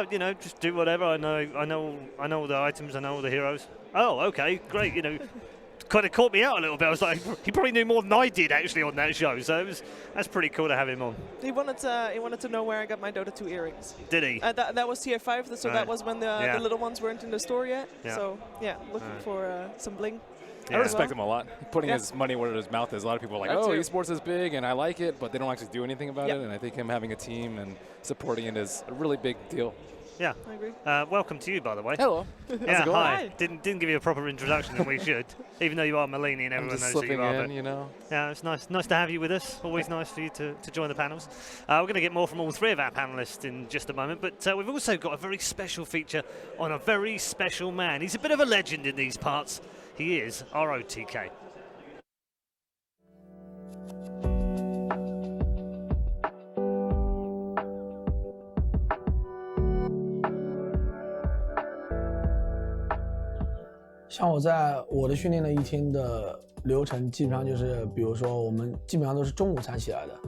you know, just do whatever. I know all the items. I know all the heroes. Oh, okay, great. You know, kind of caught me out a little bit. I was like, he probably knew more than I did actually on that show. So that's pretty cool to have him on. He wanted to know where I got my Dota 2 earrings. Did he? That was tier 5, so that was when the little ones weren't in the store yet. Yeah. So yeah, looking for some bling. I respect him a lot. Putting his money where his mouth is. A lot of people are like, oh, esports is big, and I like it, but they don't actually do anything about it. And I think him having a team and supporting it is a really big deal. Yeah. I agree. Welcome to you, by the way. Hello. Yeah, hi. Didn't give you a proper introduction, and we should, even though you are Malini and everyone knows who you are. You know. Yeah, it's nice to have you with us. Always nice for you to join the panels. We're going to get more from all three of our panelists in just a moment, but we've also got a very special feature on a very special man. He's a bit of a legend in these parts. He is ROTK.像我在我的训练的一天的流程，基本上就是，比如说我们基本上都是中午才起来的，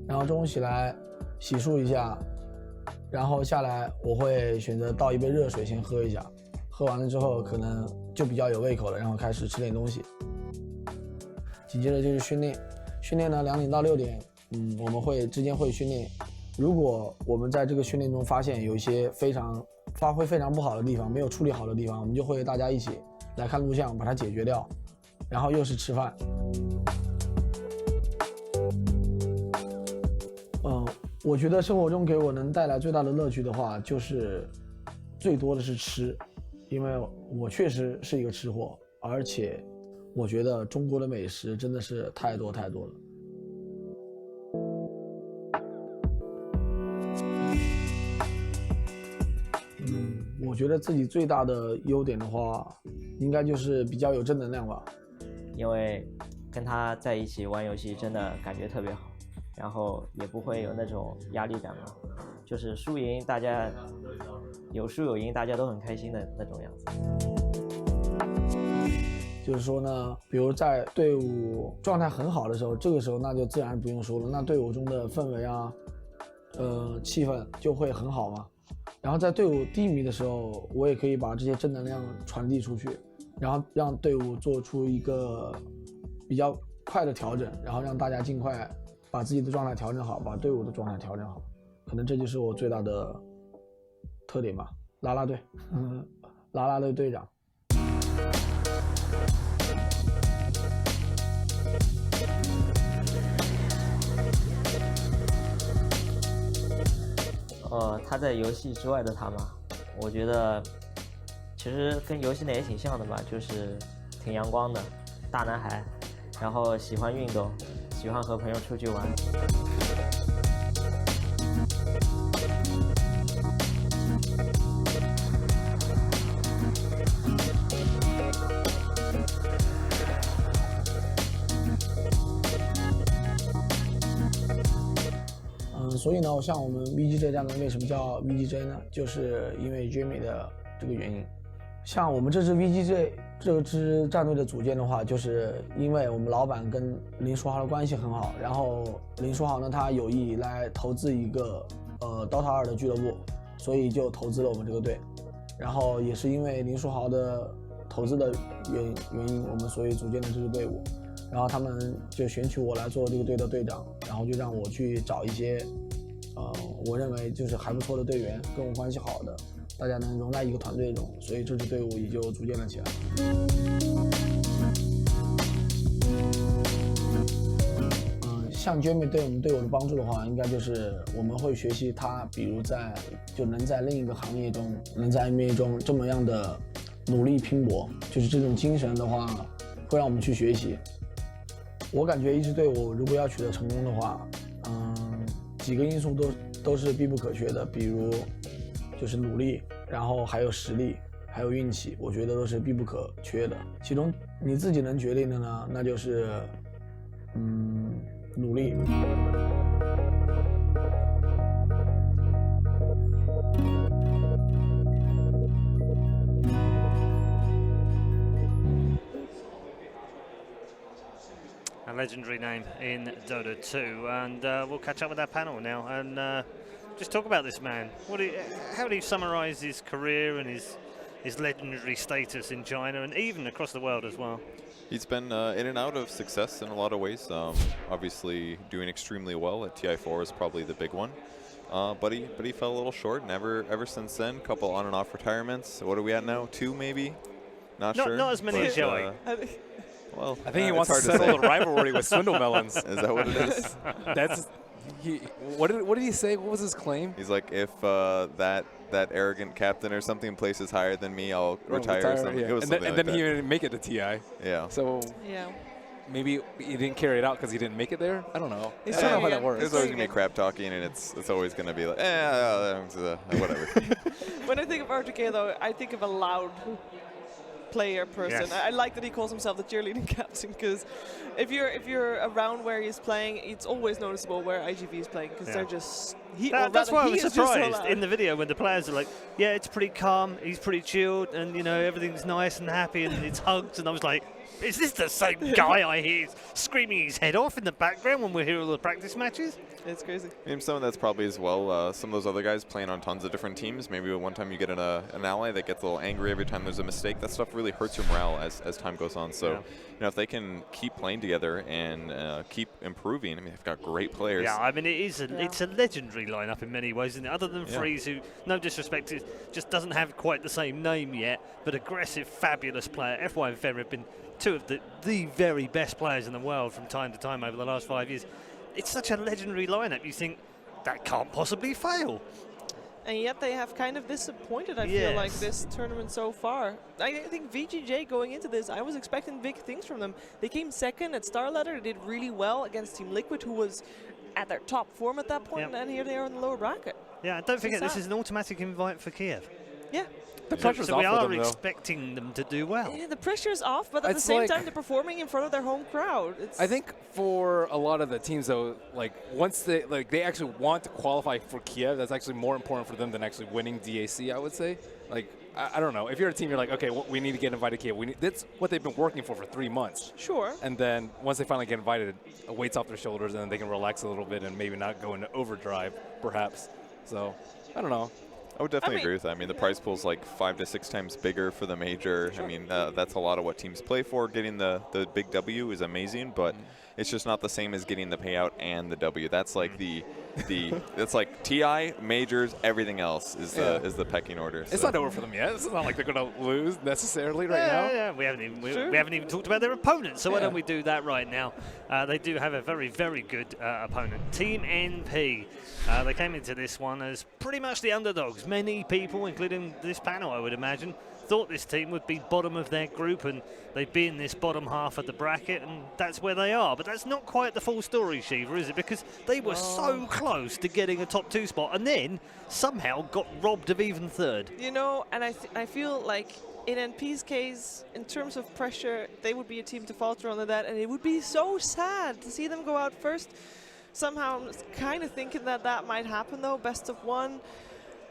然后中午起来洗漱一下，然后下来我会选择倒一杯热水先喝一下，喝完了之后可能就比较有胃口了，然后开始吃点东西。紧接着就是训练，训练呢2点到6点，我们之间会训练。如果我们在这个训练中发现有一些发挥非常不好的地方，没有处理好的地方，我们就会大家一起来看录像，把它解决掉，然后又是吃饭。我觉得生活中给我能带来最大的乐趣的话，就是最多的是吃，因为我确实是一个吃货，而且我觉得中国的美食真的是太多太多了。我觉得自己最大的优点的话，应该就是比较有正能量吧。因为跟他在一起玩游戏真的感觉特别好，然后也不会有那种压力感嘛，就是输赢大家有输有赢，大家都很开心的那种样子。就是说呢，比如在队伍状态很好的时候，这个时候那就自然不用说了，那队伍中的氛围啊，气氛就会很好嘛。然后在队伍低迷的时候，我也可以把这些正能量传递出去，然后让队伍做出一个比较快的调整，然后让大家尽快把自己的状态调整好，把队伍的状态调整好。可能这就是我最大的特点吧。啦啦队，啦啦队队长。他在游戏之外的他嘛，我觉得其实跟游戏内也挺像的吧，就是挺阳光的大男孩，然后喜欢运动，喜欢和朋友出去玩。所以呢，像我们 VG.j 战队为什么叫 VG.j 呢？就是因为 Jamie 的这个原因。像我们这支 VG.j 这支战队的组建的话，就是因为我们老板跟林书豪的关系很好，然后林书豪呢，他有意来投资一个DOTA 2的俱乐部，所以就投资了我们这个队。然后也是因为林书豪的投资的原因，我们所以组建了这支队伍。然后他们就选取我来做这个队的队长，然后就让我去找一些我认为就是还不错的队员，跟我关系好的，大家能融在一个团队中，所以这支队伍也就组建了起来。像 Jamie 对我们队伍的帮助的话，应该就是我们会学习他，比如能在另一个行业中，能在 NBA 中这么样的努力拼搏，就是这种精神的话，会让我们去学习。我感觉一支队伍如果要取得成功的话，几个因素都是必不可缺的，比如就是努力，然后还有实力，还有运气，我觉得都是必不可缺的。其中你自己能决定的呢，那就是努力。A legendary name in Dota 2, and we'll catch up with our panel now and just talk about this man. How do you summarise his career and his legendary status in China and even across the world as well? He's been in and out of success in a lot of ways. Obviously, doing extremely well at TI4 is probably the big one. But he fell a little short, and ever since then, couple on and off retirements. So what are we at now? 2 maybe? Not sure. Not as many as Joey. Well, I think he wants to settle the rivalry with Swindle Melons. Is that what it is? That's what did he say? What was his claim? He's like, if that arrogant captain or something places higher than me, I'll retire or something. Yeah. It was and then like he didn't make it to TI. Yeah. So maybe he didn't carry it out because he didn't make it there. I don't know. I don't know how that works. There's always gonna be crap talking, and it's always gonna be like, whatever. When I think of RTK though, I think of a loud player person. Yes. I like that he calls himself the cheerleading captain, because if you're around where he's playing, it's always noticeable where IGV is playing, because they're just that's why I was surprised so in the video when the players are like, yeah, it's pretty calm, he's pretty chilled, and you know everything's nice and happy and it's hugs, and I was like, is this the same guy I hear screaming his head off in the background when we hear all the practice matches? It's crazy. Maybe some of that's probably as well some of those other guys playing on tons of different teams. Maybe one time you get an ally that gets a little angry every time there's a mistake. That stuff really hurts your morale as time goes on. So, you know, if they can keep playing together and keep improving, I mean, they've got great players. Yeah, I mean, it's a legendary lineup in many ways, isn't it? Other than Freeze, who, no disrespect, just doesn't have quite the same name yet, but aggressive, fabulous player. FY and Fem have been two of the very best players in the world from time to time over the last 5 years. It's such a legendary lineup. You think that can't possibly fail. And yet they have kind of disappointed, I feel like, this tournament so far. I think VG.j going into this, I was expecting big things from them. They came second at Star Ladder. They did really well against Team Liquid, who was at their top form at that point, and here they are in the lower bracket. Yeah, and don't forget, this is an automatic invite for Kiev. Yeah. The pressure's so off we are them, expecting them to do well. Yeah, the pressure's off, but at the same time, they're performing in front of their home crowd. I think for a lot of the teams, though, like once they actually want to qualify for Kiev, that's actually more important for them than actually winning DAC, I would say. Like, I don't know. If you're a team, you're like, okay, we need to get invited to Kiev. That's what they've been working for 3 months. Sure. And then once they finally get invited, a weight's off their shoulders, and then they can relax a little bit and maybe not go into overdrive, perhaps. So, I don't know. I would definitely agree with that. I mean, the prize pool's like 5 to 6 times bigger for the major. Sure. I mean, that's a lot of what teams play for. Getting the big W is amazing, but it's just not the same as getting the payout and the W. That's like that's like TI, majors, everything else is the pecking order. It's not over for them yet. It's not like they're going to lose necessarily right now. Yeah, we haven't even talked about their opponents, so why don't we do that right now? They do have a very, very good opponent, Team NP. They came into this one as pretty much the underdogs. Many people, including this panel, I would imagine, thought this team would be bottom of their group and they'd be in this bottom half of the bracket, and that's where they are. But that's not quite the full story, Shiva, is it? Because they were so close to getting a top 2 spot and then somehow got robbed of even third. You know, and I feel like in NP's case, in terms of pressure, they would be a team to falter under that, and it would be so sad to see them go out first. Somehow I'm kind of thinking that might happen, though, best of 1.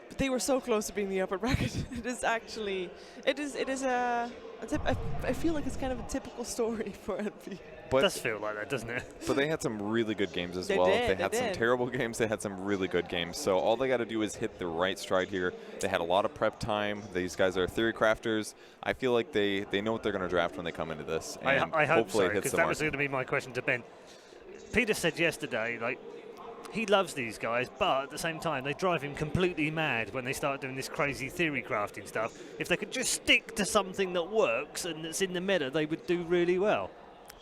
But they were so close to being the upper bracket. It is actually, it is I feel like it's kind of a typical story for NP. But it does feel like that, doesn't it? But they had some really good games as well. They had some terrible games. They had some really good games. So all they got to do is hit the right stride here. They had a lot of prep time. These guys are theory crafters. I feel like they know what they're going to draft when they come into this. And I hope hopefully so, because that was going to be my question to Ben. Peter said yesterday, like, he loves these guys, but at the same time, they drive him completely mad when they start doing this crazy theory crafting stuff. If they could just stick to something that works and that's in the meta, they would do really well.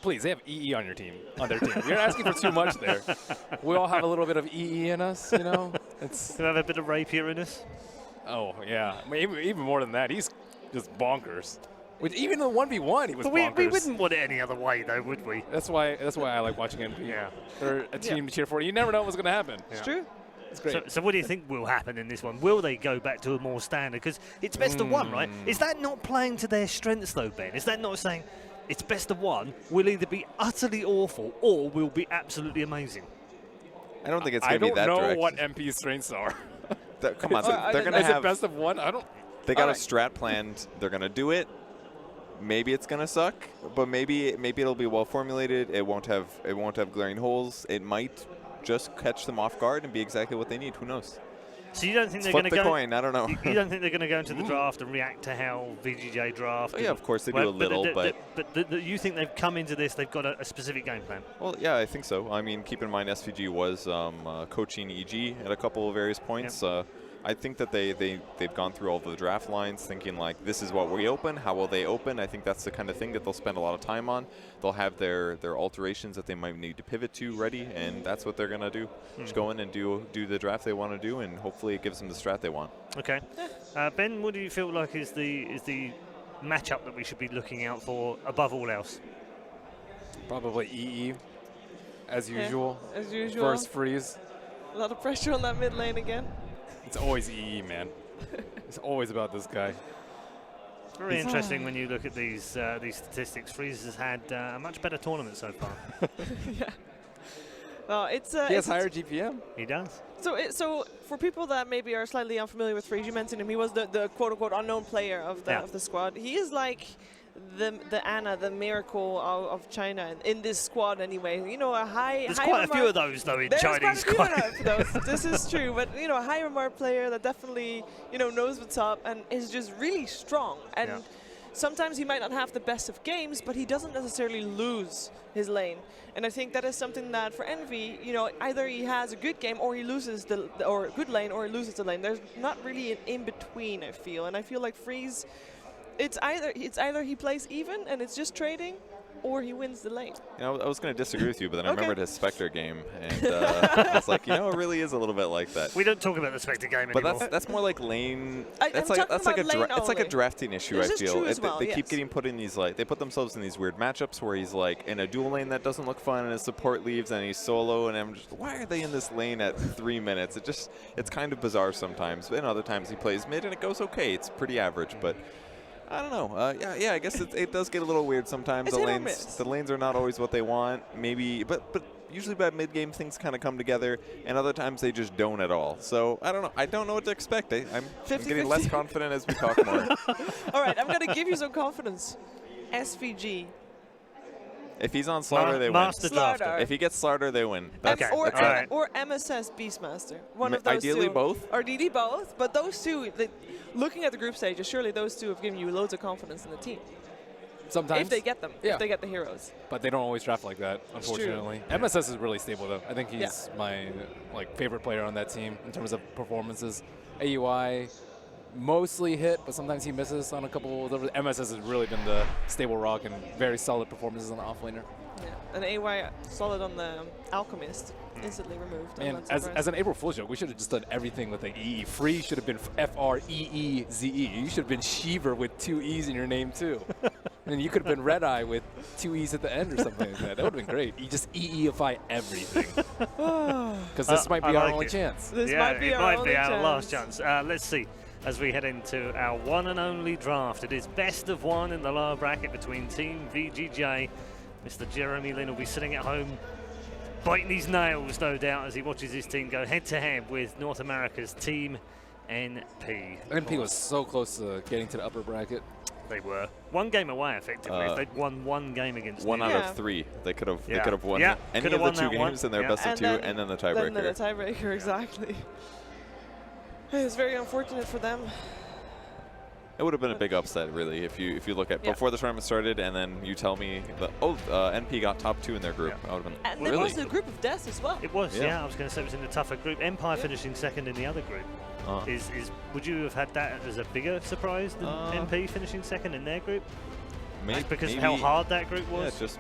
Please, they have EE on their team. You're asking for too much there. We all have a little bit of EE in us, you know. We have a bit of rapier in us. Oh yeah, I mean, even more than that. He's just bonkers. Even the 1v1, he was bonkers. We wouldn't want it any other way, though, would we? That's why I like watching NP. Yeah. They're a team to cheer for. You never know what's going to happen. It's true. It's great. So what do you think will happen in this one? Will they go back to a more standard? Because it's best of 1, right? Is that not playing to their strengths, though, Ben? Is that not saying it's best of 1, we'll either be utterly awful or we'll be absolutely amazing? I don't think it's going to be that direct. I don't know what NP's strengths are. Come on, they're going to have... Is it best of 1? I don't... They got a strat planned. They're going to do it. Maybe it's going to suck, but maybe it'll be well formulated. It won't have glaring holes. It might just catch them off guard and be exactly what they need. Who knows? So you don't think they're Flip going to the go? coin. I don't know. You don't think they're going to go into the draft and react to how VG.j draft? Oh, yeah, of course they do a little, but you think they've come into this? They've got a specific game plan. Well, yeah, I think so. I mean, keep in mind SVG was coaching EG at a couple of various points. Yep. I think that they've gone through all the draft lines thinking like, this is what we open, how will they open? I think that's the kind of thing that they'll spend a lot of time on. They'll have their alterations that they might need to pivot to ready, and that's what they're going to do. Just go in and do the draft they want to do, and hopefully it gives them the strat they want. Okay. Ben, what do you feel like is the matchup that we should be looking out for above all else? Probably EE, as usual. As usual. First freeze. A lot of pressure on that mid lane again. It's always EE, man. It's always about this guy. Very interesting when you look at these statistics. Freeze has had a much better tournament so far. Yeah. Well, it's he has higher GPM. He does. So for people that maybe are slightly unfamiliar with Freeze, you mentioned him. He was the quote-unquote unknown player of the squad. He is like the Anna, the miracle of China in this squad anyway. You know, There's quite a few of those though in Chinese squad. This is true, but you know, a high remark player that definitely knows what's up and is just really strong. And sometimes he might not have the best of games, but he doesn't necessarily lose his lane. And I think that is something that for Envy, either he has a good game or he loses or a good lane or he loses the lane. There's not really an in between, I feel. And I feel like Freeze, it's either he plays even and it's just trading, or he wins the lane. I was going to disagree with you, but then I remembered his Spectre game, and I was like, it really is a little bit like that. We don't talk about the Spectre game anymore. But that's more like lane. It's like a drafting issue. I feel they keep getting put in these they put themselves in these weird matchups where he's like in a dual lane that doesn't look fun, and his support leaves, and he's solo, and I'm just, why are they in this lane at 3 minutes? It's kind of bizarre sometimes, but other times he plays mid and it goes okay. It's pretty average, but. I don't know. Yeah. I guess it does get a little weird sometimes. The lanes are not always what they want. Maybe, but usually by mid game things kind of come together, and other times they just don't at all. So I don't know. I don't know what to expect. I'm getting less confident as we talk more. All right, I'm gonna give you some confidence. SVG. If he's on Slaughter, they win. Slaughter. If he gets Slaughter, they win. Or MSS Beastmaster. One of those ideally two. both. Or DD both. But those two, looking at the group stages, surely those two have given you loads of confidence in the team. Sometimes. If they get them. Yeah. If they get the heroes. But they don't always draft like that, unfortunately. MSS is really stable, though. I think he's my favorite player on that team in terms of performances. AUI mostly hit, but sometimes he misses on a couple of those. MSS has really been the stable rock and very solid performances on the offlaner. Yeah, and AY solid on the Alchemist, instantly removed. And as an April Fool's joke, we should have just done everything with the EE. Free should have been F-R-E-E-Z-E. You should have been Sheever with 2 E's in your name, too. And you could have been Red Eye with 2 E's at the end or something like that. That would have been great. You just EE-ify everything. Because this might be our only chance. This might be our last chance. Let's see. As we head into our one and only draft, it is best of one in the lower bracket between Team VG.j. Mr. Jeremy Lin will be sitting at home biting his nails, no doubt, as he watches his team go head-to-head with North America's Team NP. NP was so close to getting to the upper bracket. They were. One game away, effectively. If they'd won one game against one out of 3. They could have won any of the 2 games in their best of 2, and then the tiebreaker. Then the tiebreaker, exactly. It's very unfortunate for them. It would have been a big upset, really, if you look at before the tournament started, and then you tell me that NP got top 2 in their group. I would have been and there was a group of death as well. It was, I was going to say it was in the tougher group. Empire finishing second in the other group. Would you have had that as a bigger surprise than NP finishing second in their group? Maybe because of how hard that group was. Yeah, just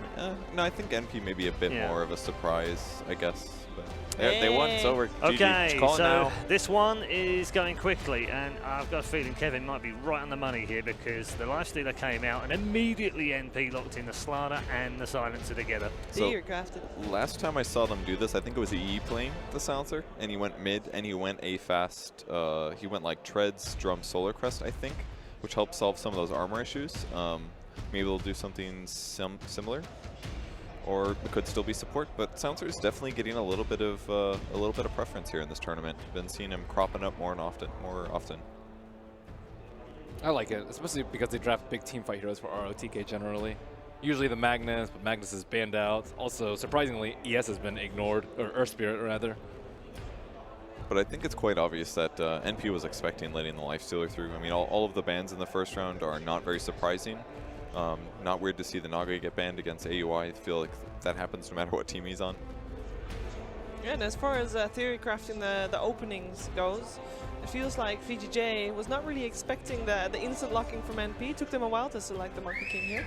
no. I think NP may be a bit more of a surprise, I guess. They won, so we're okay, GG. So this one is going quickly, and I've got a feeling Kevin might be right on the money here because the Lifestealer came out and immediately NP locked in the Slaughter and the Silencer together. So last time I saw them do this, I think it was EE playing the Silencer, and he went mid, and he went A fast. He went like Treads, Drum, Solar Crest, I think, which helped solve some of those armor issues. Maybe they'll do something similar. Or it could still be support, but Silencer is definitely getting a little bit of preference here in this tournament. Been seeing him cropping up more often. I like it, especially because they draft big team fight heroes for ROTK generally. Usually the Magnus, but Magnus is banned out. Also, surprisingly, ES has been ignored, or Earth Spirit rather. But I think it's quite obvious that NP was expecting letting the Lifestealer through. I mean, all of the bans in the first round are not very surprising. Not weird to see the Naga get banned against AUI. I feel like that happens no matter what team he's on. Yeah, and as far as theory crafting the openings goes, it feels like VG.j was not really expecting the instant locking from NP. It took them a while to select the Monkey King here.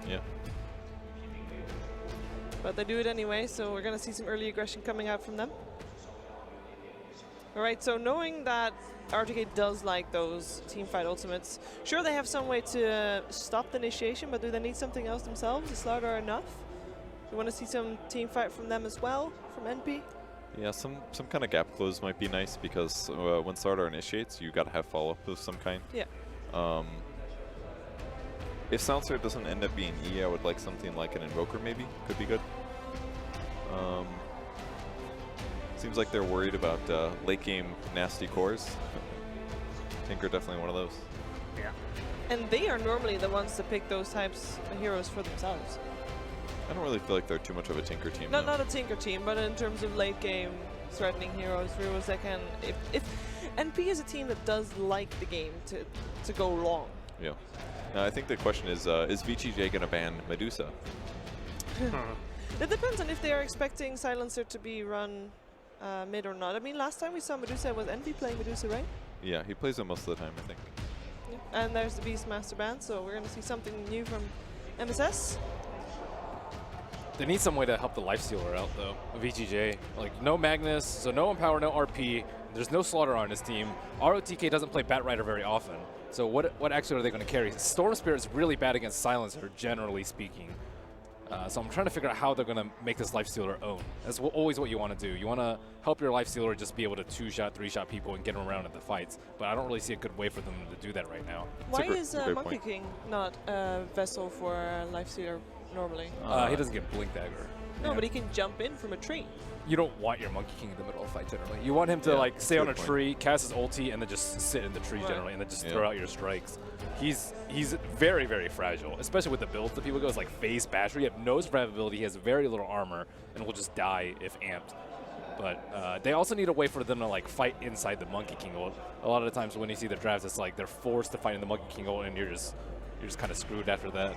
Yeah. But they do it anyway, so we're going to see some early aggression coming out from them. All right, so knowing that RTK does like those teamfight ultimates, sure they have some way to stop the initiation, but do they need something else themselves? Is Slardar enough? You want to see some teamfight from them as well, from NP? Yeah, some kind of gap close might be nice because when Slardar initiates, you got to have follow-up of some kind. Yeah. If Silencer doesn't end up being E, I would like something like an Invoker maybe. Could be good. Seems like they're worried about late game nasty cores. Tinker definitely one of those. Yeah. And they are normally the ones to pick those types of heroes for themselves. I don't really feel like they're too much of a Tinker team. Not a Tinker team, but in terms of late game threatening heroes that can... If NP is a team that does like the game to go long. Yeah. Now I think the question is VG.j going to ban Medusa? It depends on if they are expecting Silencer to be run mid or not. I mean, last time we saw Medusa, was NP playing Medusa, right? Yeah, he plays it most of the time, I think. Yeah. And there's the Beastmaster ban, so we're going to see something new from MSS. They need some way to help the Lifestealer out, though. VG.j, like no Magnus, so no Empower, no RP. There's no Slaughter on his team. ROTK doesn't play Batrider very often. So what actually are they going to carry? Storm Spirit is really bad against Silencer, generally speaking. So I'm trying to figure out how they're going to make this Lifestealer own. That's always what you want to do. You want to help your Lifestealer just be able to 2-shot, 3-shot people and get them around in the fights. But I don't really see a good way for them to do that right now. Why is Monkey King not a vessel for Lifestealer normally? He doesn't get Blink Dagger. No, but he can jump in from a tree. You don't want your Monkey King in the middle of a fight generally. You want him to like stay on a tree, cast his ulti, and then just sit in the tree generally, and then just throw out your strikes. He's very, very fragile, especially with the builds that people go. It's like phase basher. You have no survivability. He has very little armor, and will just die if amped. But they also need a way for them to like fight inside the Monkey King ult. A lot of the times when you see the drafts, it's like they're forced to fight in the Monkey King ult, and you're just kind of screwed after that.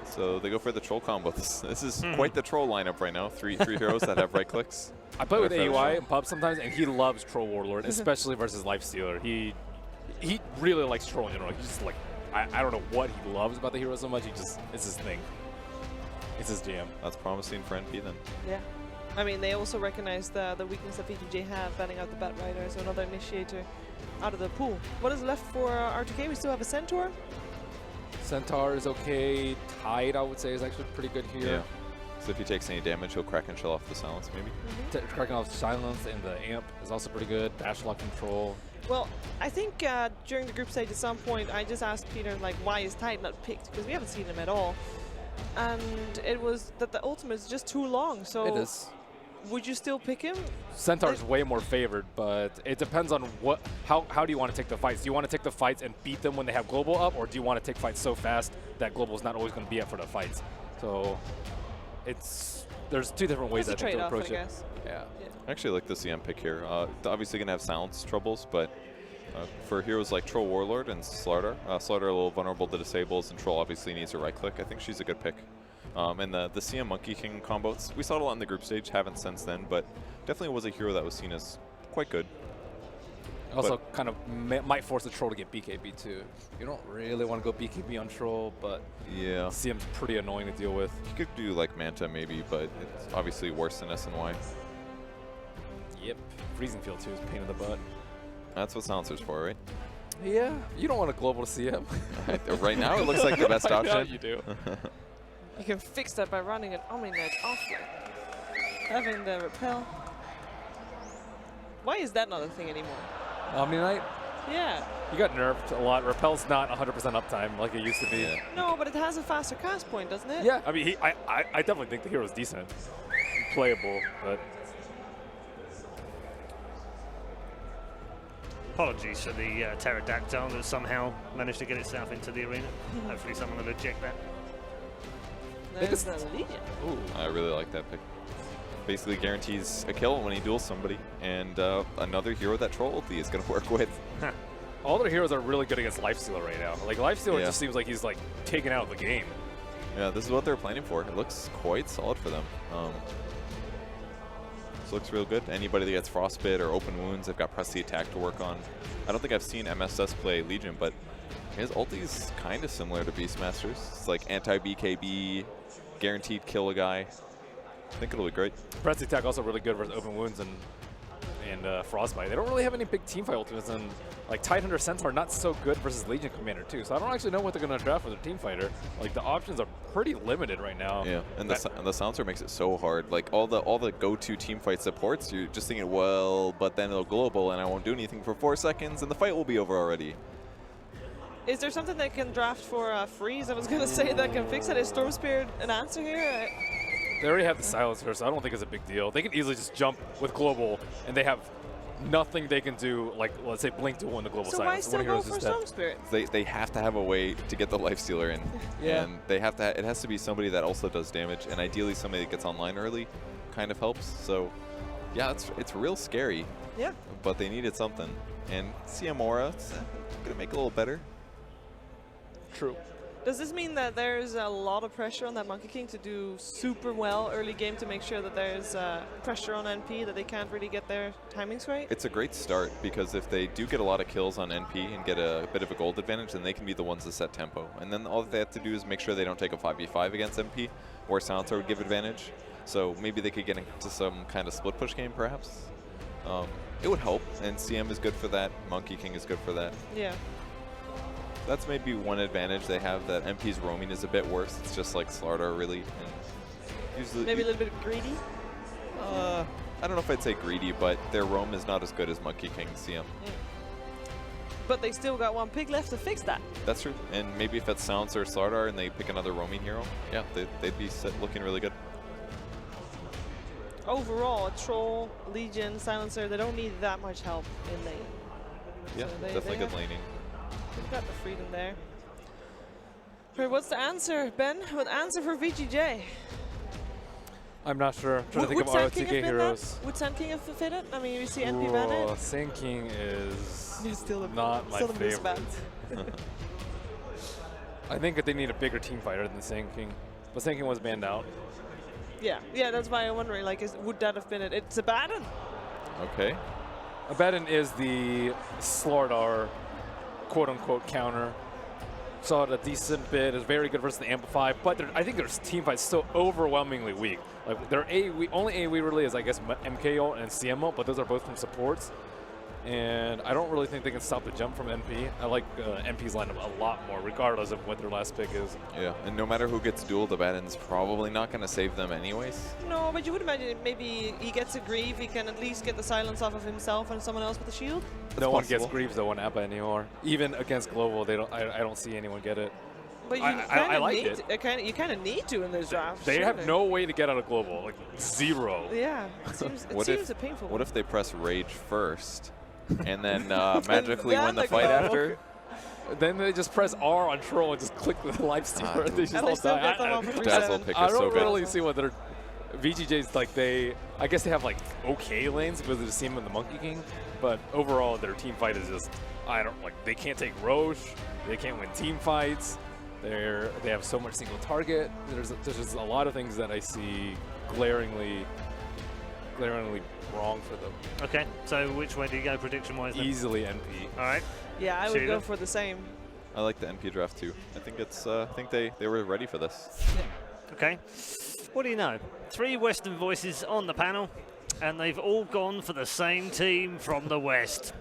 So they go for the troll combo. This is quite the troll lineup right now. Three heroes that have right clicks. I play with AUI and Pub sometimes, and he loves Troll Warlord, especially versus Lifestealer. He really likes Troll in general. He's just like, I don't know what he loves about the hero so much. It's his thing. It's his jam. That's promising for NP then. Yeah. I mean, they also recognize the weakness that VG.j have, banning out the Batrider, so another initiator out of the pool. What is left for RTK? We still have a Centaur. Centaur is okay. Tide, I would say, is actually pretty good here. Yeah. So if he takes any damage, he'll crack and shell off the silence, maybe? Cracking off silence, and the amp is also pretty good. Dash lock control. Well, I think during the group stage at some point, I just asked Peter, like, why is Tide not picked? Because we haven't seen him at all. And it was that the ultimate is just too long, so... It is. Would you still pick him? Centaur's way more favored, but it depends on how do you want to take the fights? Do you want to take the fights and beat them when they have global up, or do you want to take fights so fast that global's not always going to be up for the fights? So there's two different ways I think to approach it. Yeah. I actually like the CM pick here. Obviously going to have silence troubles, but for heroes like Troll Warlord and Slardar, Slardar a little vulnerable to disables, and Troll obviously needs a right click. I think she's a good pick. And the CM Monkey King combos, we saw it a lot in the group stage, haven't since then, but definitely was a hero that was seen as quite good. Also kind of might force the Troll to get BKB too. You don't really want to go BKB on Troll, but yeah, CM's pretty annoying to deal with. You could do like Manta maybe, but it's obviously worse than SNY. Yep, Freezing Field too is a pain in the butt. That's what Silencer's for, right? Yeah, you don't want a global to CM. Right now it looks like the best option. Yeah, you do. You can fix that by running an Omni-Net offlane. Having the repel. Why is that not a thing anymore? Omni-Knight? Yeah. You got nerfed a lot. Repel's not 100% uptime like it used to be. Yeah. No, but it has a faster cast point, doesn't it? Yeah, I mean, I definitely think the hero's decent. Playable, but... Apologies for the pterodactyl that somehow managed to get itself into the arena. Hopefully someone will eject that. There's the Legion. Ooh. I really like that pick. basically guarantees a kill when he duels somebody, and another hero that Troll ulti is going to work with. All their heroes are really good against Lifestealer right now. Like, Lifestealer Yeah. just seems like he's, like, taken out of the game. Yeah, this is what they're planning for. It looks quite solid for them. This looks real good. Anybody that gets Frostbite or Open Wounds, they've got Press the Attack to work on. I don't think I've seen MSS play Legion, but his ulti is kind of similar to Beastmaster's. It's like anti-BKB, guaranteed kill a guy. I think it'll be great. Press the Attack also really good versus Open Wounds and Frostbite. They don't really have any big teamfight ultimates, and like Tidehunter Centaur not so good versus Legion Commander too. So I don't actually know what they're going to draft for their team fighter. Like the options are pretty limited right now. Yeah, and the silencer makes it so hard. Like all the go-to team fight supports, you're just thinking, well, but then it'll global and I won't do anything for 4 seconds and the fight will be over already. Is there something they can draft for freeze? I was going to say that can fix it. Is Storm Spirit an answer here? They already have the silencer, so I don't think it's a big deal. They can easily just jump with global, and they have nothing they can do, like, let's say, Blink to win the global So silence. why still go for Storm Spirit? They have to have a way to get the Lifestealer in. Yeah. And they have to. It has to be somebody that also does damage, and ideally somebody that gets online early kind of helps. So, yeah, it's real scary. Yeah. But they needed something. And Siamora, it's going to make it a little better. True. Does this mean that there's a lot of pressure on that Monkey King to do super well early game to make sure that there's pressure on NP, that they can't really get their timings right? It's a great start, because if they do get a lot of kills on NP and get a bit of a gold advantage, then they can be the ones that set tempo. And then all that they have to do is make sure they don't take a 5v5 against NP, or Silencer would give advantage. So maybe they could get into some kind of split push game, perhaps. It would help, and CM is good for that. Monkey King is good for that. Yeah. That's maybe one advantage they have, that MP's roaming is a bit worse. It's just like Slardar, really. And usually Maybe a little bit greedy? I don't know if I'd say greedy, but their roam is not as good as Monkey King CM. But they still got one pick left to fix that. That's true. And maybe if it's Silencer or Slardar and they pick another roaming hero, yeah, they'd be looking really good. Overall, Troll, Legion, Silencer, they don't need that much help in lane. Yeah, So definitely good laning. They've got the freedom there. Right, what's the answer, Ben? What answer for VG.j? I'm not sure. I'm trying to think of Sand our King 2K have been heroes. that? Would Sand King have fit it? I mean, you see NP ban it. Sand King is He's still not my still a favorite. mismatch. I think that they need a bigger team fighter than Sand King. But Sand King was banned out. Yeah, that's why I'm wondering, like, would that have been it? It's Abaddon. Okay. Abaddon is the Slardar quote-unquote counter. Saw it a decent bit. It's very good versus the Amplify, but I think their team fight's so overwhelmingly weak. Like their only AoE really is, I guess, MKO and CMO, but those are both from supports. And I don't really think they can stop the jump from NP. I like NP's lineup a lot more, regardless of what their last pick is. Yeah, and no matter who gets dueled, Abaddon's probably not going to save them anyways. No, but you would imagine maybe he gets a Grieve, he can at least get the silence off of himself and someone else with the shield. No one gets Greaves though on Appa anymore. Even against Global, they don't. I don't see anyone get it. But you I like it. You kind of need to in this draft. They have no way to get out of Global, like zero. Yeah, it seems a painful What one. if they press Rage first, and then magically win the they fight go. after? Then they just press R on Troll and just click the Lifestealer. They just And all they still die. get them off for Dazzle 3-7. pick I is don't so good. really see what their VG.j's like. I guess they have like okay lanes because they see him in the Monkey King, but overall their team fight is just they can't take Roche, they can't win team fights. They have so much single target. There's just a lot of things that I see glaringly wrong for them. Okay, so which way do you go prediction-wise then? Easily NP. All right. Yeah, I would Sheila? go for the same. I like the NP draft too. I think it's. I think they were ready for this. Okay. What do you know? 3 Western voices on the panel, and they've all gone for the same team from the West.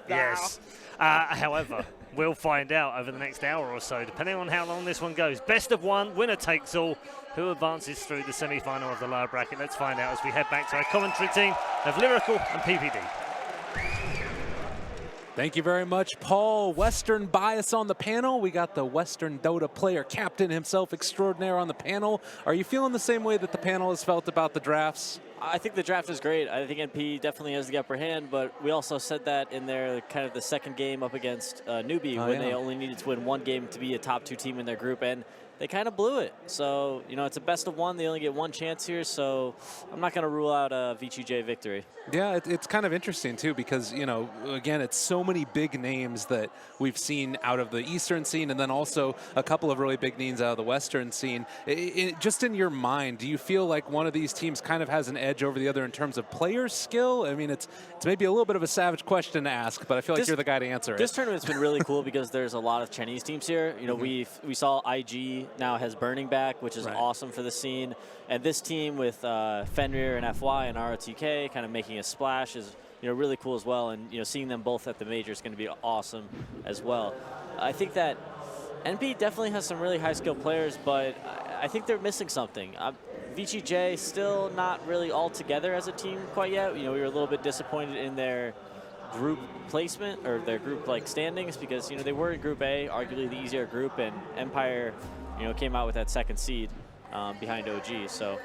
Yes. However, we'll find out over the next hour or so, depending on how long this one goes. Best of 1, winner takes all. Who advances through the semi-final of the lower bracket? Let's find out as we head back to our commentary team of Lyrical and PPD. Thank you very much, Paul. Western bias on the panel. We got the Western Dota player captain himself extraordinaire on the panel. Are you feeling the same way that the panel has felt about the drafts? I think the draft is great. I think NP definitely has the upper hand, but we also said that in their kind of the second game up against Newbie when they only needed to win 1 game to be a top 2 team in their group. And they kind of blew it. So, you know, it's a best of one. They only get one chance here, so I'm not going to rule out a VG.j victory. Yeah, it's kind of interesting, too, because, you know, again, it's so many big names that we've seen out of the Eastern scene, and then also a couple of really big names out of the Western scene. Just in your mind, do you feel like one of these teams kind of has an edge over the other in terms of player skill? I mean, it's maybe a little bit of a savage question to ask, but I feel like you're the guy to answer it. This tournament's been really cool because there's a lot of Chinese teams here. You know, we saw IG now has Burning back, which is awesome for the scene. And this team with Fenrir and FY and ROTK kind of making a splash is, you know, really cool as well. And, you know, seeing them both at the major is going to be awesome as well. I think that NP definitely has some really high-skilled players, but I think they're missing something. VG.j still not really all together as a team quite yet. You know, we were a little bit disappointed in their group placement or their group like standings because, you know, they were in Group A, arguably the easier group, and Empire, you know, came out with that second seed behind OG. So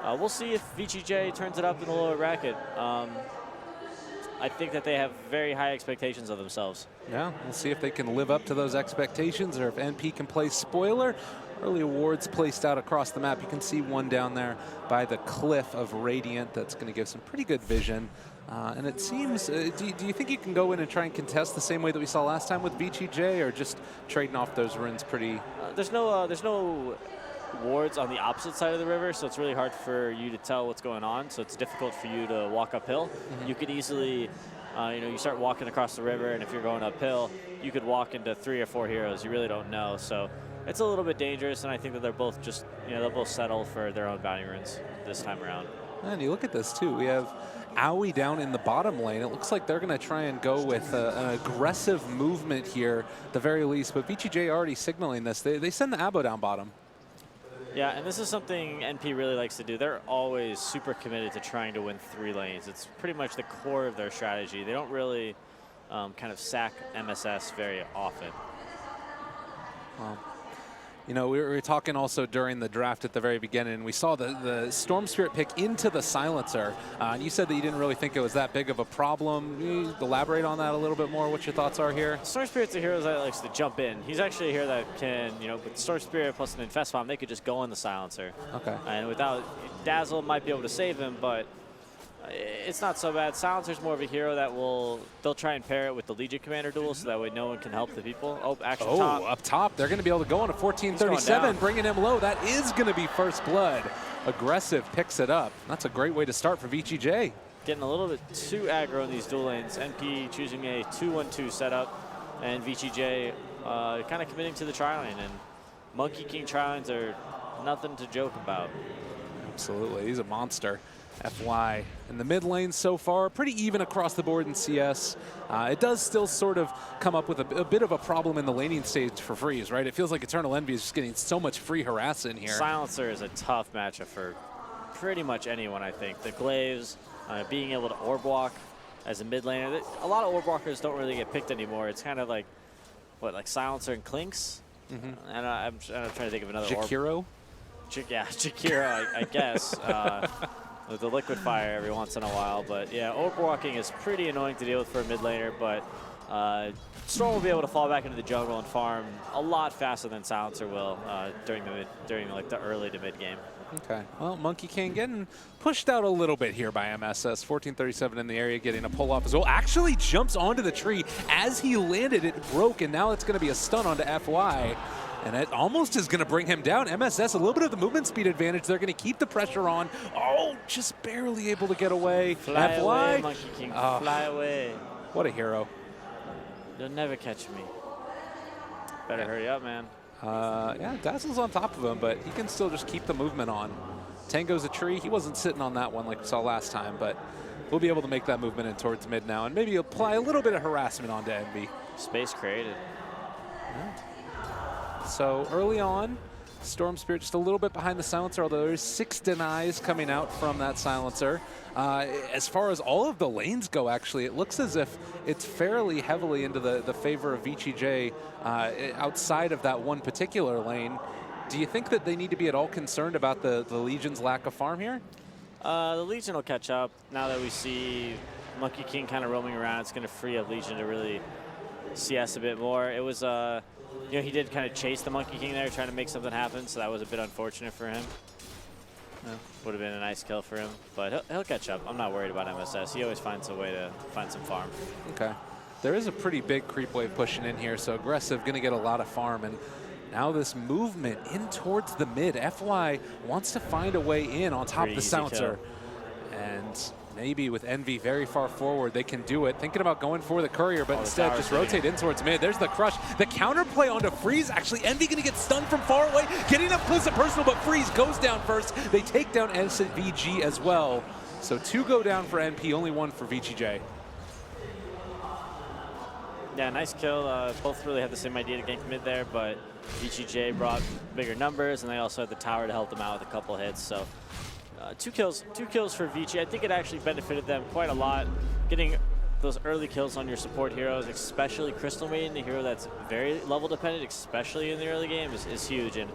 we'll see if VG.j turns it up in the lower bracket. I think that they have very high expectations of themselves. Yeah, we'll see if they can live up to those expectations or if NP can play spoiler. Early awards placed out across the map. You can see one down there by the cliff of Radiant. That's going to give some pretty good vision. And it seems, do you think you can go in and try and contest the same way that we saw last time with VG.j, or just trading off those runes pretty? There's no wards on the opposite side of the river, so it's really hard for you to tell what's going on. So it's difficult for you to walk uphill. You could easily, you know, you start walking across the river, and if you're going uphill, you could walk into 3 or 4 heroes. You really don't know. So it's a little bit dangerous, and I think that they're both just, you know, they'll both settle for their own bounty runes this time around. And you look at this too. We have Aoi down in the bottom lane. It looks like they're going to try and go with an aggressive movement here, at the very least. But VG.j already signaling this. They send the Abo down bottom. Yeah, and this is something NP really likes to do. They're always super committed to trying to win 3 lanes. It's pretty much the core of their strategy. They don't really kind of sack MSS very often. Well, you know, we were talking also during the draft at the very beginning, and we saw the Storm Spirit pick into the Silencer. And you said that you didn't really think it was that big of a problem. Can you elaborate on that a little bit more, what your thoughts are here? Storm Spirit's a hero that likes to jump in. He's actually a hero that can, you know, with Storm Spirit plus an Infest Bomb, they could just go in the Silencer. Okay. And without, Dazzle might be able to save him, but it's not so bad. Silencer's more of a hero that they'll try and pair it with the Legion Commander duel so that way no one can help the people. Oh, actually top. Up top. They're going to be able to go on a 1437, bringing him low. That is going to be first blood. Aggressive picks it up. That's a great way to start for VG.j. Getting a little bit too aggro in these duel lanes. NP choosing a 2-1-2 setup, and VG.j kind of committing to the tri-lane. And Monkey King tri-lanes are nothing to joke about. Absolutely. He's a monster. FY in the mid lane so far, pretty even across the board in CS. It does still sort of come up with a bit of a problem in the laning stage for Freeze, right? It feels like Eternal Envy is just getting so much free harass in here. Silencer is a tough matchup for pretty much anyone, I think. The Glaives, being able to orb walk as a mid laner. A lot of orb walkers don't really get picked anymore. It's kind of like, what, like Silencer and Clinks? And I'm trying to think of another Jakiro? Yeah, Jakiro, I guess. With the liquid fire every once in a while, but yeah, orb walking is pretty annoying to deal with for a mid laner, but Storm will be able to fall back into the jungle and farm a lot faster than Silencer will during like the early to mid game. Okay, well, Monkey King getting pushed out a little bit here by MSS. 1437 in the area, getting a pull off as well. Actually jumps onto the tree. As he landed, it broke, and now it's going to be a stun onto FY. And it almost is going to bring him down. MSS, a little bit of the movement speed advantage. They're going to keep the pressure on. Oh, just barely able to get away. Fly FY. away, Monkey King, fly away. What a hero. You'll never catch me. Better hurry up, man. Yeah, Dazzle's on top of him, but he can still just keep the movement on. Tango's a tree. He wasn't sitting on that one like we saw last time, but we'll be able to make that movement in towards mid now and maybe apply a little bit of harassment onto Envy. Space created. Yeah. So early on, Storm Spirit just a little bit behind the Silencer, although there's 6 denies coming out from that Silencer. As far as all of the lanes go, actually, it looks as if it's fairly heavily into the favor of VG.j outside of that one particular lane. Do you think that they need to be at all concerned about the Legion's lack of farm here? The Legion will catch up. Now that we see Monkey King kind of roaming around, it's going to free up Legion to really CS a bit more. It was, you know, he did kind of chase the Monkey King there, trying to make something happen, so that was a bit unfortunate for him. Would have been a nice kill for him, but he'll catch up. I'm not worried about MSS. He always finds a way to find some farm. Okay. There is a pretty big creep wave pushing in here, so Aggressive going to get a lot of farm. And now this movement in towards the mid. FY wants to find a way in on top of the silencer. And maybe with Envy very far forward, they can do it. Thinking about going for the courier, but instead just rotate in towards mid. There's the crush. The counterplay onto Freeze. Actually, Envy going to get stunned from far away. Getting up close and personal, but Freeze goes down first. They take down VG as well. So 2 go down for NP, only 1 for VG.j. Yeah, nice kill. Both really had the same idea to gank mid there, but VG.j brought bigger numbers, and they also had the tower to help them out with a couple hits. So 2 kills for VG. I think it actually benefited them quite a lot. Getting those early kills on your support heroes, especially Crystal Maiden, a hero that's very level dependent, especially in the early game, is huge. And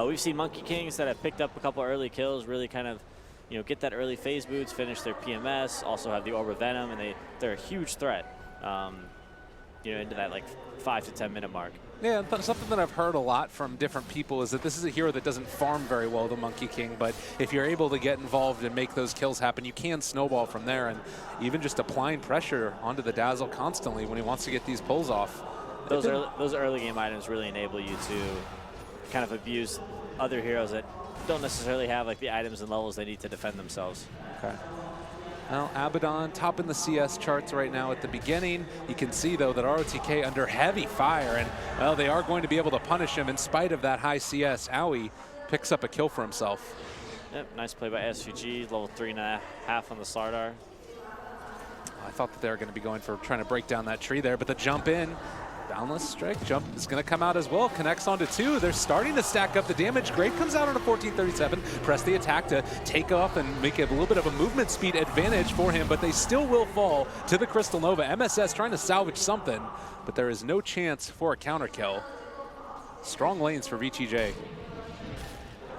we've seen Monkey Kings that have picked up a couple early kills, really kind of, you know, get that early phase boots, finish their PMS, also have the Orb of Venom, and they're a huge threat. You know, into that like 5 to 10 minute mark. Yeah, something that I've heard a lot from different people is that this is a hero that doesn't farm very well, the Monkey King, but if you're able to get involved and make those kills happen, you can snowball from there, and even just applying pressure onto the Dazzle constantly when he wants to get these pulls off. Those early game items really enable you to kind of abuse other heroes that don't necessarily have like the items and levels they need to defend themselves. Okay. Well, Abaddon topping the CS charts right now at the beginning. You can see, though, that ROTK under heavy fire, and, well, they are going to be able to punish him in spite of that high CS. Aoi picks up a kill for himself. Yep, nice play by SVG, level 3.5 on the Slardar. I thought that they were going to be going for trying to break down that tree there, but the jump in, boundless strike jump is going to come out as well. Connects onto 2. They're starting to stack up the damage. Great comes out on a 1437. Press the attack to take off and make a little bit of a movement speed advantage for him, but they still will fall to the Crystal Nova. MSS trying to salvage something, but there is no chance for a counter kill. Strong lanes for VG.j.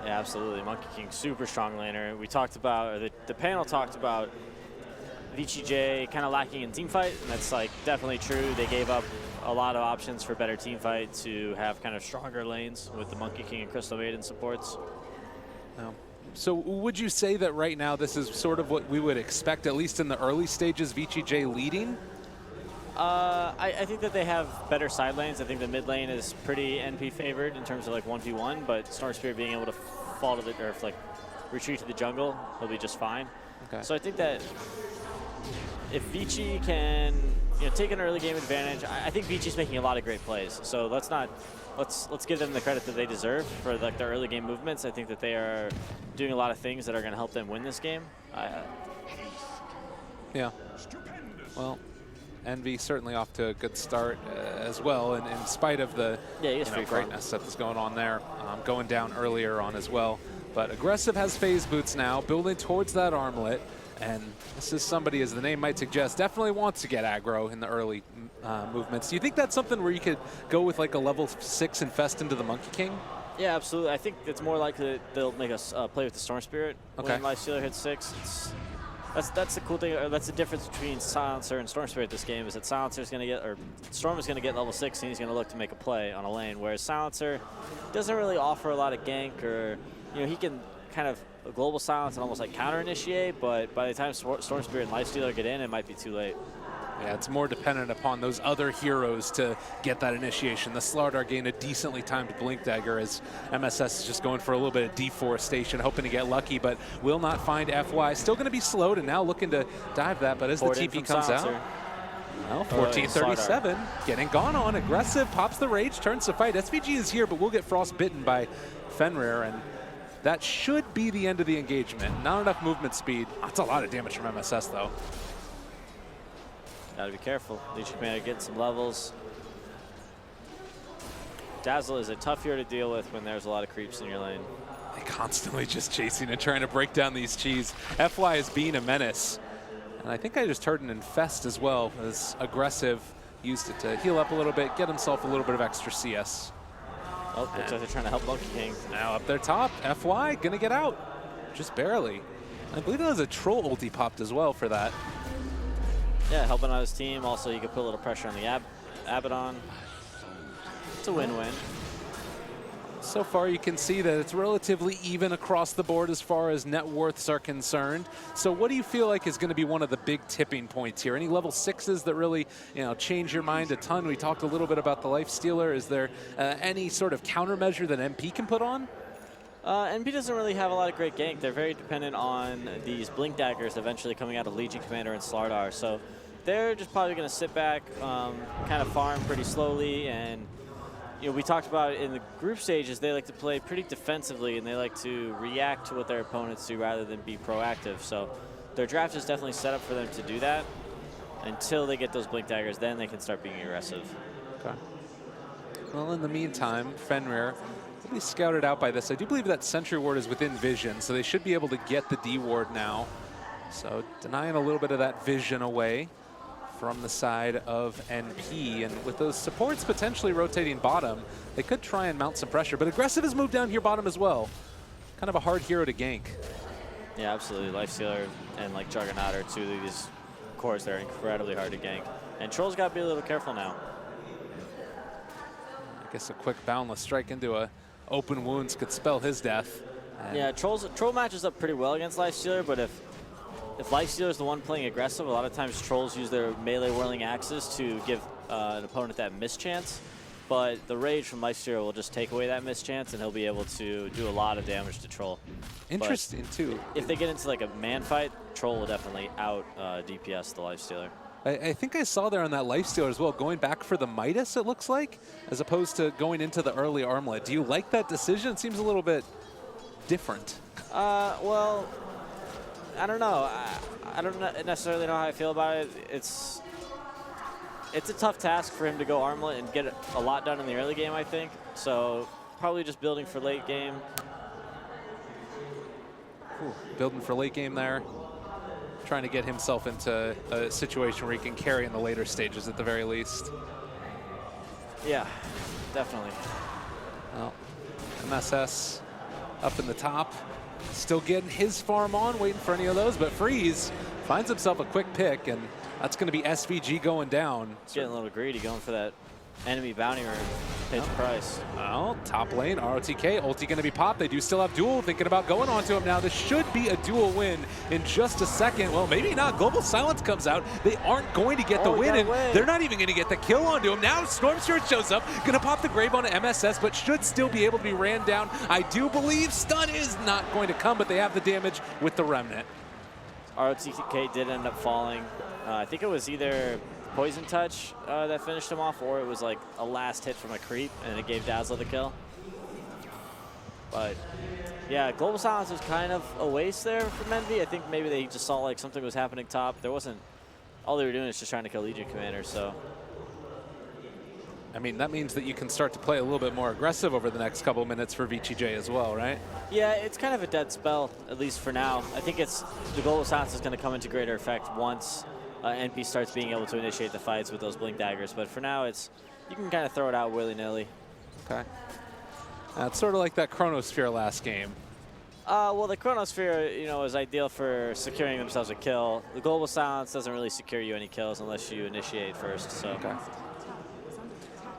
Yeah, absolutely. Monkey King, super strong laner. We talked about, or the panel talked about VG.j kind of lacking in teamfight, and that's like definitely true. They gave up a lot of options for better teamfight to have kind of stronger lanes with the Monkey King and Crystal Maiden supports. So would you say that right now this is sort of what we would expect, at least in the early stages, VG.j leading? I think that they have better side lanes. I think the mid lane is pretty NP favored in terms of like 1v1, but Storm Spirit being able to fall to the, or like retreat to the jungle, he'll be just fine. Okay. So I think that if VG can, you know, take an early game advantage, I think VG's making a lot of great plays. So let's give them the credit that they deserve for like their early game movements. I think that they are doing a lot of things that are going to help them win this game. Yeah. Well, Envy certainly off to a good start as well, and in spite of the greatness that's going on there, going down earlier on as well. But Aggressive has phase boots now, building towards that armlet. And this is somebody, as the name might suggest, definitely wants to get aggro in the early movements. Do you think that's something where you could go with like a level 6 infest into the Monkey King? Yeah, absolutely. I think it's more likely that they'll make us play with the Storm Spirit when Lifestealer hits 6. That's the cool thing. Or that's the difference between Silencer and Storm Spirit this game, is that Silencer's going to get, or Storm is going to get level 6 and he's going to look to make a play on a lane, whereas Silencer doesn't really offer a lot of gank, or, you know, he can kind of a global silence and almost like counter initiate, but by the time Storm Spirit and Lifestealer get in, it might be too late. Yeah, it's more dependent upon those other heroes to get that initiation. The Slardar gained a decently timed Blink Dagger as MSS is just going for a little bit of deforestation, hoping to get lucky, but will not find FY. Still going to be slowed and now looking to dive that, but as the TP comes out, well, 1437 getting gone on. Aggressive pops the rage, turns to fight. SVG is here, but will get frostbitten by Fenrir, and that should be the end of the engagement. Not enough movement speed. That's a lot of damage from MSS, though. Gotta be careful. Legion Commander getting some levels. Dazzle is a tough hero to deal with when there's a lot of creeps in your lane. They constantly just chasing and trying to break down these cheese. FY is being a menace. And I think I just heard an infest as well, as Aggressive used it to heal up a little bit, get himself a little bit of extra CS. Oh, looks like they're trying to help Monkey King. Now up their top, FY gonna get out, just barely. I believe there was a troll ulti popped as well for that. Yeah, helping out his team. Also, you could put a little pressure on the Abaddon. It's a win-win. So far, you can see that it's relatively even across the board as far as net worths are concerned. So what do you feel like is going to be one of the big tipping points here? Any level 6s that really, change your mind a ton? We talked a little bit about the Lifestealer. Is there any sort of countermeasure that MP can put on? NP doesn't really have a lot of great gank. They're very dependent on these Blink Daggers eventually coming out of Legion Commander and Slardar. So they're just probably going to sit back, kind of farm pretty slowly. And we talked about in the group stages, they like to play pretty defensively, and they like to react to what their opponents do rather than be proactive. So their draft is definitely set up for them to do that until they get those Blink Daggers. Then they can start being aggressive. Okay. Well, in the meantime, Fenrir will be scouted out by this. I do believe that Sentry Ward is within vision, so they should be able to get the D Ward now. So denying a little bit of that vision away from the side of NP, and with those supports potentially rotating bottom, they could try and mount some pressure, but Aggressive has moved down here bottom as well. Kind of a hard hero to gank. Yeah, absolutely. Lifestealer and like Juggernaut are two of these cores that are incredibly hard to gank. And Troll's got to be a little careful now. I guess a quick Boundless strike into a open wounds could spell his death. And yeah, Troll matches up pretty well against Lifestealer, but if Lifestealer is the one playing aggressive, a lot of times Trolls use their melee whirling axes to give an opponent that mischance. But the Rage from Lifestealer will just take away that mischance, and he'll be able to do a lot of damage to Troll. Interesting, too. If they get into like a man fight, Troll will definitely out DPS the Lifestealer. I think I saw there on that Lifestealer as well, going back for the Midas, it looks like, as opposed to going into the early Armlet. Do you like that decision? It seems a little bit different. Well, I don't know. I don't necessarily know how I feel about it. It's a tough task for him to go Armlet and get a lot done in the early game, I think. So probably just building for late game. Ooh, building for late game there. Trying to get himself into a situation where he can carry in the later stages at the very least. Yeah, definitely. Well, MSS up in the top. Still getting his farm on, waiting for any of those, but Freeze finds himself a quick pick, and that's going to be SVG going down. He's getting a little greedy, going for that enemy bounty room. Pays the price. Well, top lane, ROTK, ulti going to be popped. They do still have duel, thinking about going onto him now. This should be a duel win in just a second. Well, maybe not. Global Silence comes out. They aren't going to get the win, and they're not even going to get the kill onto him. Now Storm Spirit shows up, going to pop the Grave on MSS, but should still be able to be ran down. I do believe stun is not going to come, but they have the damage with the Remnant. ROTK did end up falling. I think it was either Poison Touch that finished him off, or it was like a last hit from a creep, and it gave Dazzler the kill. But yeah, Global Silence was kind of a waste there from Envy. I think maybe they just saw like something was happening top. There wasn't, all they were doing is just trying to kill Legion Commander, so. I mean, that means that you can start to play a little bit more aggressive over the next couple minutes for VG.j as well, right? Yeah, it's kind of a dead spell, at least for now. I think the Global Silence is going to come into greater effect once NP starts being able to initiate the fights with those Blink Daggers. But for now, you can kind of throw it out willy-nilly. Okay. It's sort of like that Chronosphere last game. Well, the Chronosphere, is ideal for securing themselves a kill. The Global Silence doesn't really secure you any kills unless you initiate first. So. Okay.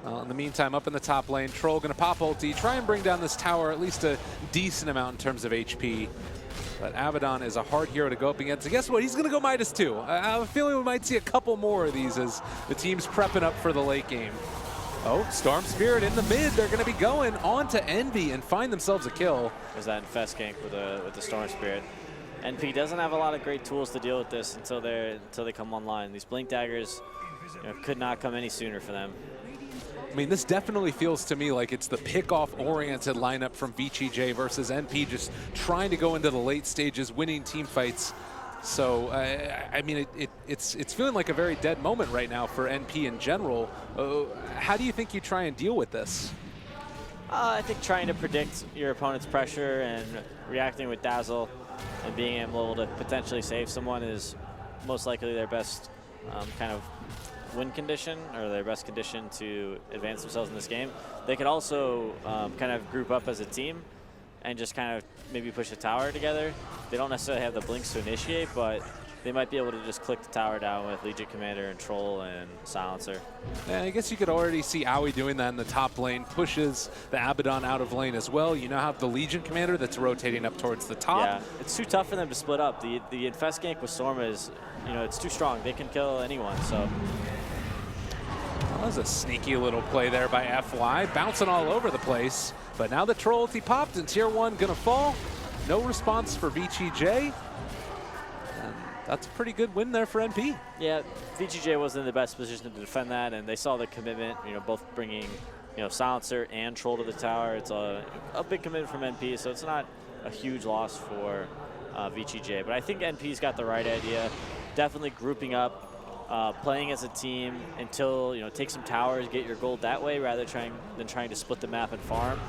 In the meantime, up in the top lane, Troll going to pop ulti, try and bring down this tower at least a decent amount in terms of HP. But Abaddon is a hard hero to go up against. And guess what? He's going to go Midas too. I have a feeling we might see a couple more of these as the team's prepping up for the late game. Oh, Storm Spirit in the mid. They're going to be going on to Envy and find themselves a kill. There's that Infest gank with the Storm Spirit. NP doesn't have a lot of great tools to deal with this until they come online. These Blink Daggers could not come any sooner for them. I mean, this definitely feels to me like it's the pick-off-oriented lineup from VG.j versus NP, just trying to go into the late stages, winning team fights. So, I mean, it's feeling like a very dead moment right now for NP in general. How do you think you try and deal with this? I think trying to predict your opponent's pressure and reacting with Dazzle and being able to potentially save someone is most likely their best kind of win condition, or their best condition to advance themselves in this game. They could also kind of group up as a team and just kind of maybe push a tower together. They don't necessarily have the blinks to initiate, but they might be able to just click the tower down with Legion Commander and Troll and Silencer. Yeah, I guess you could already see Aoi doing that in the top lane, pushes the Abaddon out of lane as well. You now have the Legion Commander that's rotating up towards the top. Yeah, it's too tough for them to split up. The Infest gank with Storm is, it's too strong. They can kill anyone, so. That was a sneaky little play there by FY, bouncing all over the place. But now the Troll ulti popped and Tier 1 gonna fall. No response for VG.j. And that's a pretty good win there for NP. Yeah, VG.j wasn't in the best position to defend that, and they saw the commitment, both bringing, Silencer and Troll to the tower. It's a big commitment from NP, so it's not a huge loss for VG.j. But I think NP's got the right idea. Definitely grouping up, playing as a team until, take some towers, get your gold that way, rather than trying to split the map and farm.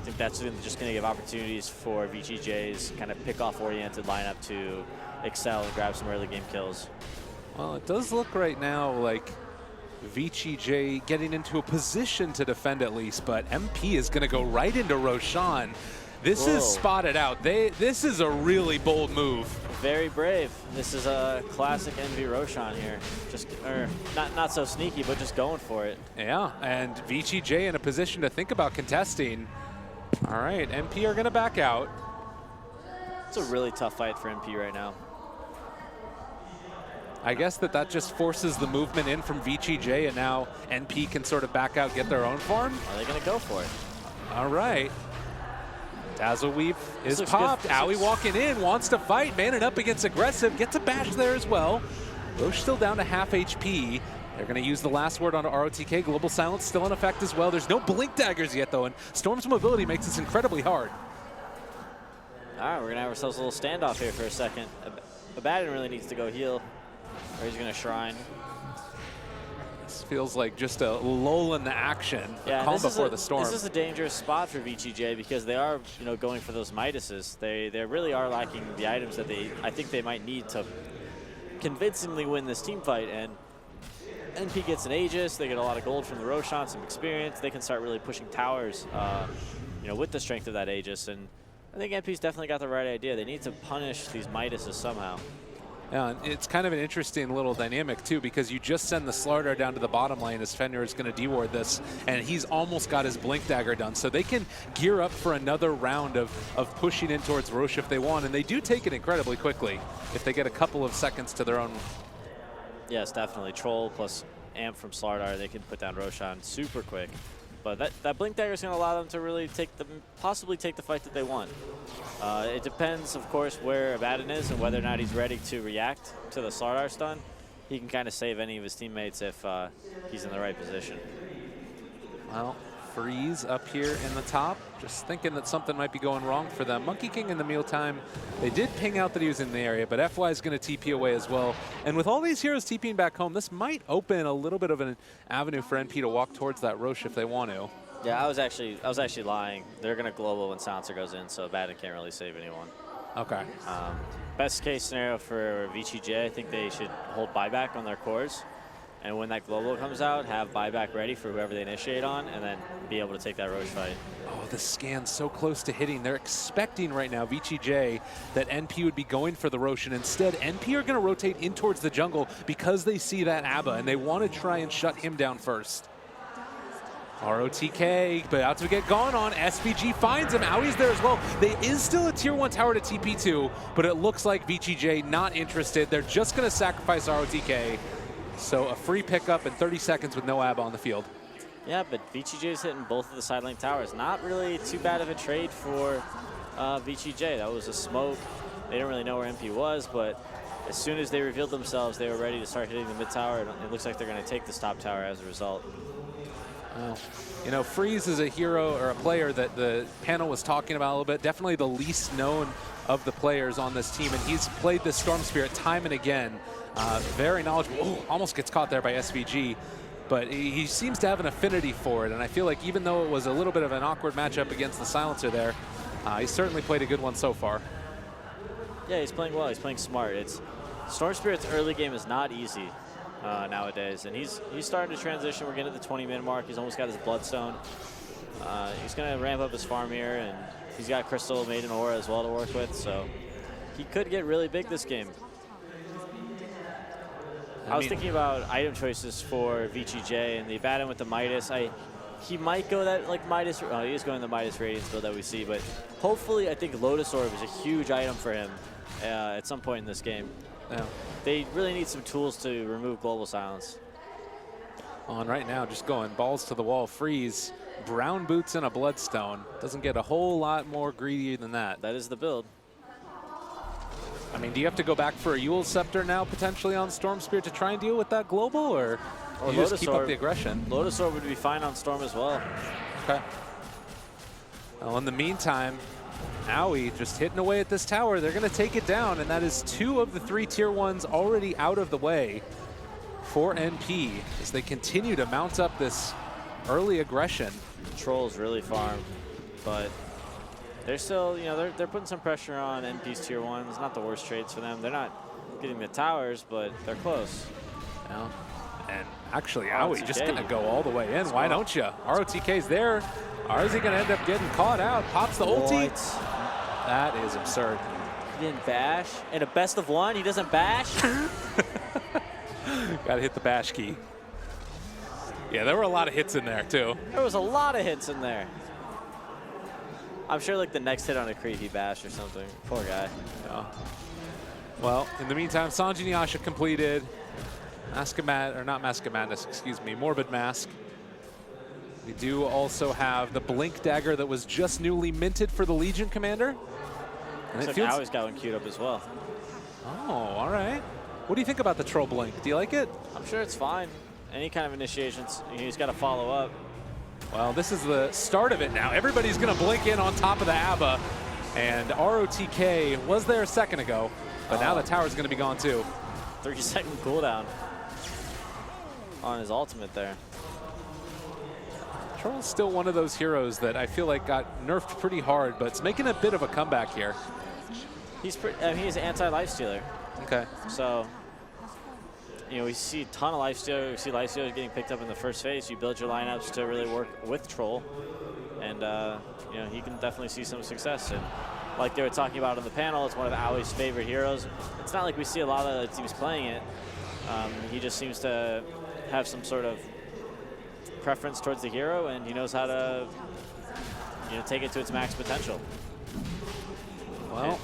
I think that's just going to give opportunities for VG.j's kind of pick-off-oriented lineup to excel and grab some early game kills. Well, it does look right now like VG.j getting into a position to defend at least, but MP is going to go right into Roshan. This is spotted out. This is a really bold move. Very brave. This is a classic NV Roshan here. Not so sneaky, but just going for it. Yeah, and VG.j in a position to think about contesting. All right, NP are going to back out. It's a really tough fight for NP right now. I guess that just forces the movement in from VG.j, and now NP can sort of back out, get their own farm. Are they going to go for it? All right. Dazzle Weave is popped. Aoi walking in, wants to fight, manning up against aggressive, gets a bash there as well. Roche still down to half HP. They're going to use the last word on ROTK. Global Silence still in effect as well. There's no Blink Daggers yet, though, and Storm's mobility makes this incredibly hard. All right, we're going to have ourselves a little standoff here for a second. Abaddon really needs to go heal, or he's going to Shrine. This feels like just a lull in the action. Yeah, calm before the storm. This is a dangerous spot for VG.j because they are, going for those Midases. They really are lacking the items that I think they might need to convincingly win this team fight. And NP gets an Aegis, they get a lot of gold from the Roshan, some experience. They can start really pushing towers, with the strength of that Aegis. And I think NP's definitely got the right idea. They need to punish these Midases somehow. Yeah, it's kind of an interesting little dynamic, too, because you just send the Slardar down to the bottom lane as Fenrir is going to deward this, and he's almost got his Blink Dagger done. So they can gear up for another round of pushing in towards Roche if they want, and they do take it incredibly quickly if they get a couple of seconds to their own. Yes, definitely. Troll plus Amp from Slardar, they can put down Roshan super quick. But that Blink Dagger is going to allow them to really possibly take the fight that they want. It depends, of course, where Abaddon is and whether or not he's ready to react to the Slardar stun. He can kind of save any of his teammates if he's in the right position. Well, Freeze up here in the top, just thinking that something might be going wrong for them. Monkey King in the mealtime, they did ping out that he was in the area, but FY is going to TP away as well. And with all these heroes TPing back home, this might open a little bit of an avenue for NP to walk towards that Roche if they want to. Yeah, I was actually lying. They're going to global when Silencer goes in, so Abaddon can't really save anyone. Okay. Best case scenario for VG.j, I think they should hold buyback on their cores. And when that global comes out, have buyback ready for whoever they initiate on, and then be able to take that Roche fight. Oh, the scan's so close to hitting. They're expecting right now, VG.j, that NP would be going for the Roche, and instead, NP are going to rotate in towards the jungle because they see that Abba, and they want to try and shut him down first. ROTK about to get gone on. SVG finds him. Aoi's there as well. There is still a tier 1 tower to TP to, but it looks like VG.j not interested. They're just going to sacrifice ROTK. So a free pickup in 30 seconds with no Abba on the field. Yeah, but VG.j is hitting both of the side lane towers. Not really too bad of a trade for VG.j. That was a smoke. They didn't really know where MP was, but as soon as they revealed themselves, they were ready to start hitting the mid tower. And it looks like they're going to take this top tower as a result. Freeze is a hero or a player that the panel was talking about a little bit. Definitely the least known of the players on this team, and he's played this Storm Spirit time and again. Very knowledgeable. Oh, almost gets caught there by SVG, but he seems to have an affinity for it, and I feel like even though it was a little bit of an awkward matchup against the Silencer there, he's certainly played a good one so far. Yeah, he's playing well. He's playing smart. Storm Spirit's early game is not easy nowadays, and he's starting to transition. We're getting to the 20-minute mark. He's almost got his Bloodstone. He's going to ramp up his farm here, and he's got Crystal, Maiden Aura as well to work with, so he could get really big this game. I was thinking about item choices for VG.j and the Abaddon with the Midas. He might go that like Midas. He is going the Midas Radiance build that we see, but hopefully I think Lotus Orb is a huge item for him at some point in this game. Yeah. They really need some tools to remove Global Silence. On right now, just going balls to the wall, freeze, brown boots and a Bloodstone. Doesn't get a whole lot more greedy than that. That is the build. I mean, do you have to go back for a Eul's Scepter now potentially on Storm Spirit to try and deal with that global, or you just keep up the aggression? Lotus Orb would be fine on Storm as well. Okay. Well, in the meantime, Aoi just hitting away at this tower. They're going to take it down, and that is 2 of the 3 tier 1s already out of the way for NP as they continue to mount up this early aggression. Trolls really farm, but they're still, you know, they're putting some pressure on NP's tier 1s. Not the worst trades for them. They're not getting the towers, but they're close. Yeah. And actually, Aoi just going to go all the way in. Why don't you? ROTK's there. Or is he going to end up getting caught out? Pops the ulti. That is absurd. He didn't bash. In a best of 1, he doesn't bash. Got to hit the bash key. Yeah, there were a lot of hits in there, too. There was a lot of hits in there. I'm sure like the next hit on a creep he bashed or something. Poor guy. Yeah. Well, in the meantime, Sanji Nyasha completed. Mask of Madness, excuse me, Morbid Mask. We do also have the Blink Dagger that was just newly minted for the Legion Commander. And it feels like Aoi's got one queued up as well. Oh, all right. What do you think about the Troll Blink? Do you like it? I'm sure it's fine. Any kind of initiations, he's got to follow up. Well, this is the start of it now. Everybody's going to blink in on top of the ABBA. And ROTK was there a second ago, but now the tower's going to be gone too. 30-second cooldown on his ultimate there. Troll's still one of those heroes that I feel like got nerfed pretty hard, but it's making a bit of a comeback here. He's he's an anti-lifestealer. Okay. So, you know, we see a ton of lifestealer. We see lifestealers getting picked up in the first phase. You build your lineups to really work with Troll, and you know, he can definitely see some success. And like they were talking about on the panel, it's one of Aoi's favorite heroes. It's not like we see a lot of the teams playing it. He just seems to have some sort of preference towards the hero, and he knows how to, you know, take it to its max potential. Well,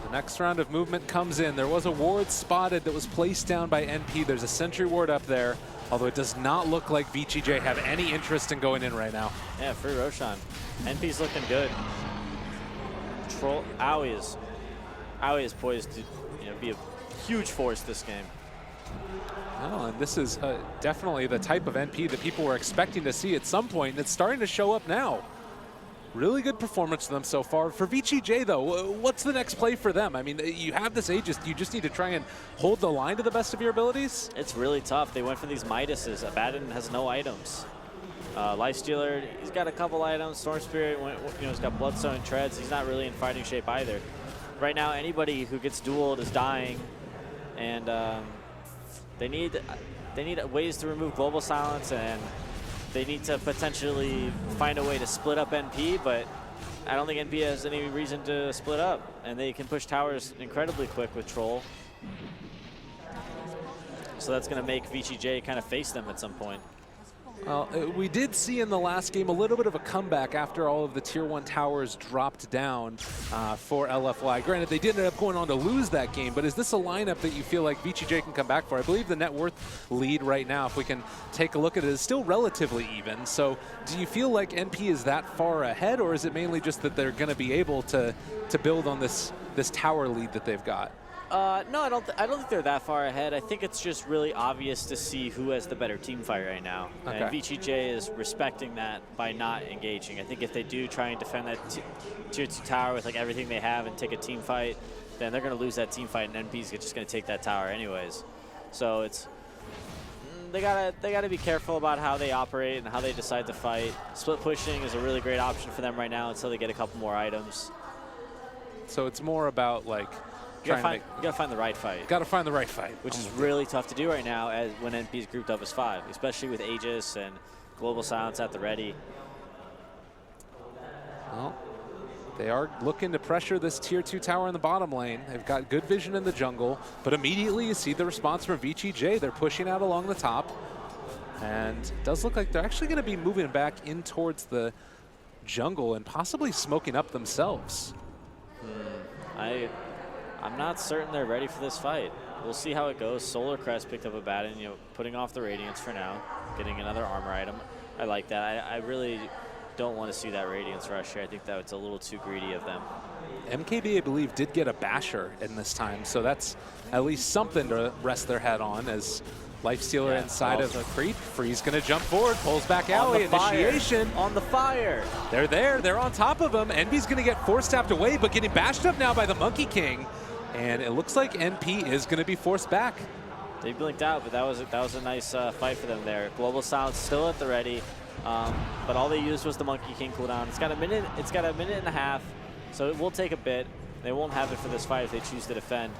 the next round of movement comes in. There was a ward spotted that was placed down by NP. There's a sentry ward up there, although it does not look like VG.j have any interest in going in right now. Yeah, free Roshan. NP's looking good. Troll Aoi is poised to, you know, be a huge force this game. Oh, and this is definitely the type of NP that people were expecting to see at some point, and it's starting to show up now. Really good performance for them so far. For VG.j, though, what's the next play for them? I mean, you have this Aegis. You just need to try and hold the line to the best of your abilities? It's really tough. They went for these Midases. Abaddon has no items. Lifestealer, he's got a couple items. Storm Spirit, you know, he's got Bloodstone and Treads. He's not really in fighting shape either. Right now, anybody who gets dueled is dying, and they need ways to remove Global Silence, and they need to potentially find a way to split up NP, but I don't think NP has any reason to split up, and they can push towers incredibly quick with Troll. So that's going to make VG.j kind of face them at some point. Well, we did see in the last game a little bit of a comeback after all of the Tier 1 towers dropped down for LFY. Granted, they did end up going on to lose that game, but is this a lineup that you feel like VG.j can come back for? I believe the net worth lead right now, if we can take a look at it, is still relatively even. So do you feel like NP is that far ahead, or is it mainly just that they're going to be able to build on this tower lead that they've got? No, I don't think they're that far ahead. I think it's just really obvious to see who has the better team fight right now. Okay. And VG.j is respecting that by not engaging. I think if they do try and defend that tier 2 tower with like everything they have and take a team fight, then they're going to lose that team fight, and NP's just going to take that tower anyways. So it's they gotta be careful about how they operate and how they decide to fight. Split pushing is a really great option for them right now until they get a couple more items. So it's more about like. You gotta find the right fight. Gotta find the right fight. Which is really tough to do right now as when NP's grouped up as 5, especially with Aegis and Global Silence at the ready. Well, They are looking to pressure this tier 2 tower in the bottom lane. They've got good vision in the jungle, but immediately you see the response from VG.j. They're pushing out along the top. And it does look like they're actually going to be moving back in towards the jungle and possibly smoking up themselves. I'm not certain they're ready for this fight. We'll see how it goes. Solar Crest picked up a bat and, you know, putting off the Radiance for now, getting another armor item. I like that. I really don't want to see that Radiance rush here. I think that's a little too greedy of them. MKB, I believe, did get a basher in this time, so that's at least something to rest their head on as Lifestealer inside of Creep. Freeze gonna jump forward, pulls back alley, initiation. On the fire. They're there, they're on top of him. NB's gonna get force-tapped away, but getting bashed up now by the Monkey King. And it looks like NP is gonna be forced back. They blinked out, but that was a nice fight for them there. Global Sound still at the ready, but all they used was the Monkey King cooldown. It's got a minute and a half, so it will take a bit. They won't have it for this fight if they choose to defend.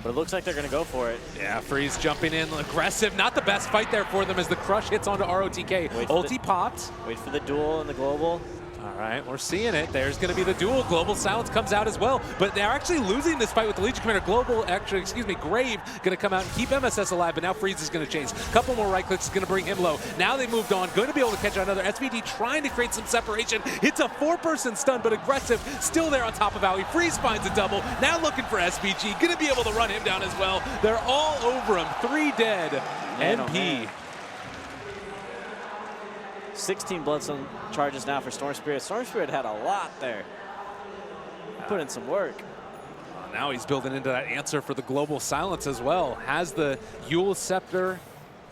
But it looks like they're going to go for it. Yeah, Freeze jumping in, aggressive. Not the best fight there for them as the crush hits onto ROTK. Ulti popped. Wait for the duel and the global. All right, we're seeing it. There's going to be the duel. Global Silence comes out as well. But they're actually losing this fight with the Legion Commander. Grave going to come out and keep MSS alive, but now Freeze is going to chase. A couple more right clicks is going to bring him low. Now they moved on. Going to be able to catch another. SVD trying to create some separation. Hits a 4-person stun, but aggressive. Still there on top of Owie. Freeze finds a double. Now looking for SVG. Going to be able to run him down as well. They're all over him. 3 dead. Man, NP. 16 Bloodstone charges now for Storm Spirit. Storm Spirit had a lot there. Put in some work. Now he's building into that answer for the Global Silence as well. Has the Yule Scepter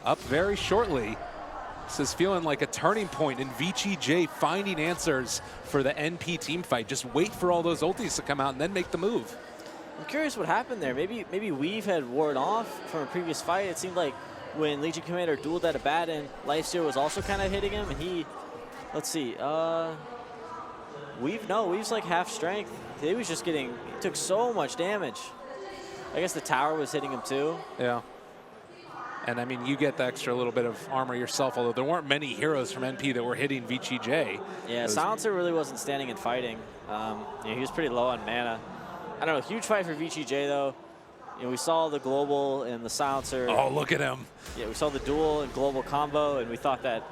up very shortly. This is feeling like a turning point in VG.j finding answers for the NP team fight. Just wait for all those ultis to come out and then make the move. I'm curious what happened there. Maybe Weave had worn off from a previous fight. It seemed like when Legion Commander dueled at a bat and Lifestealer was also kind of hitting him, and he, let's see, Weave's like half strength. He was just getting, he took so much damage. I guess the tower was hitting him too. Yeah. And I mean, you get the extra little bit of armor yourself, although there weren't many heroes from NP that were hitting VG.j. Yeah, Silencer really wasn't standing and fighting. He was pretty low on mana. I don't know, huge fight for VG.j though. You know, we saw the global and the Silencer. Oh, look at him. Yeah, we saw the duel and global combo, and we thought that,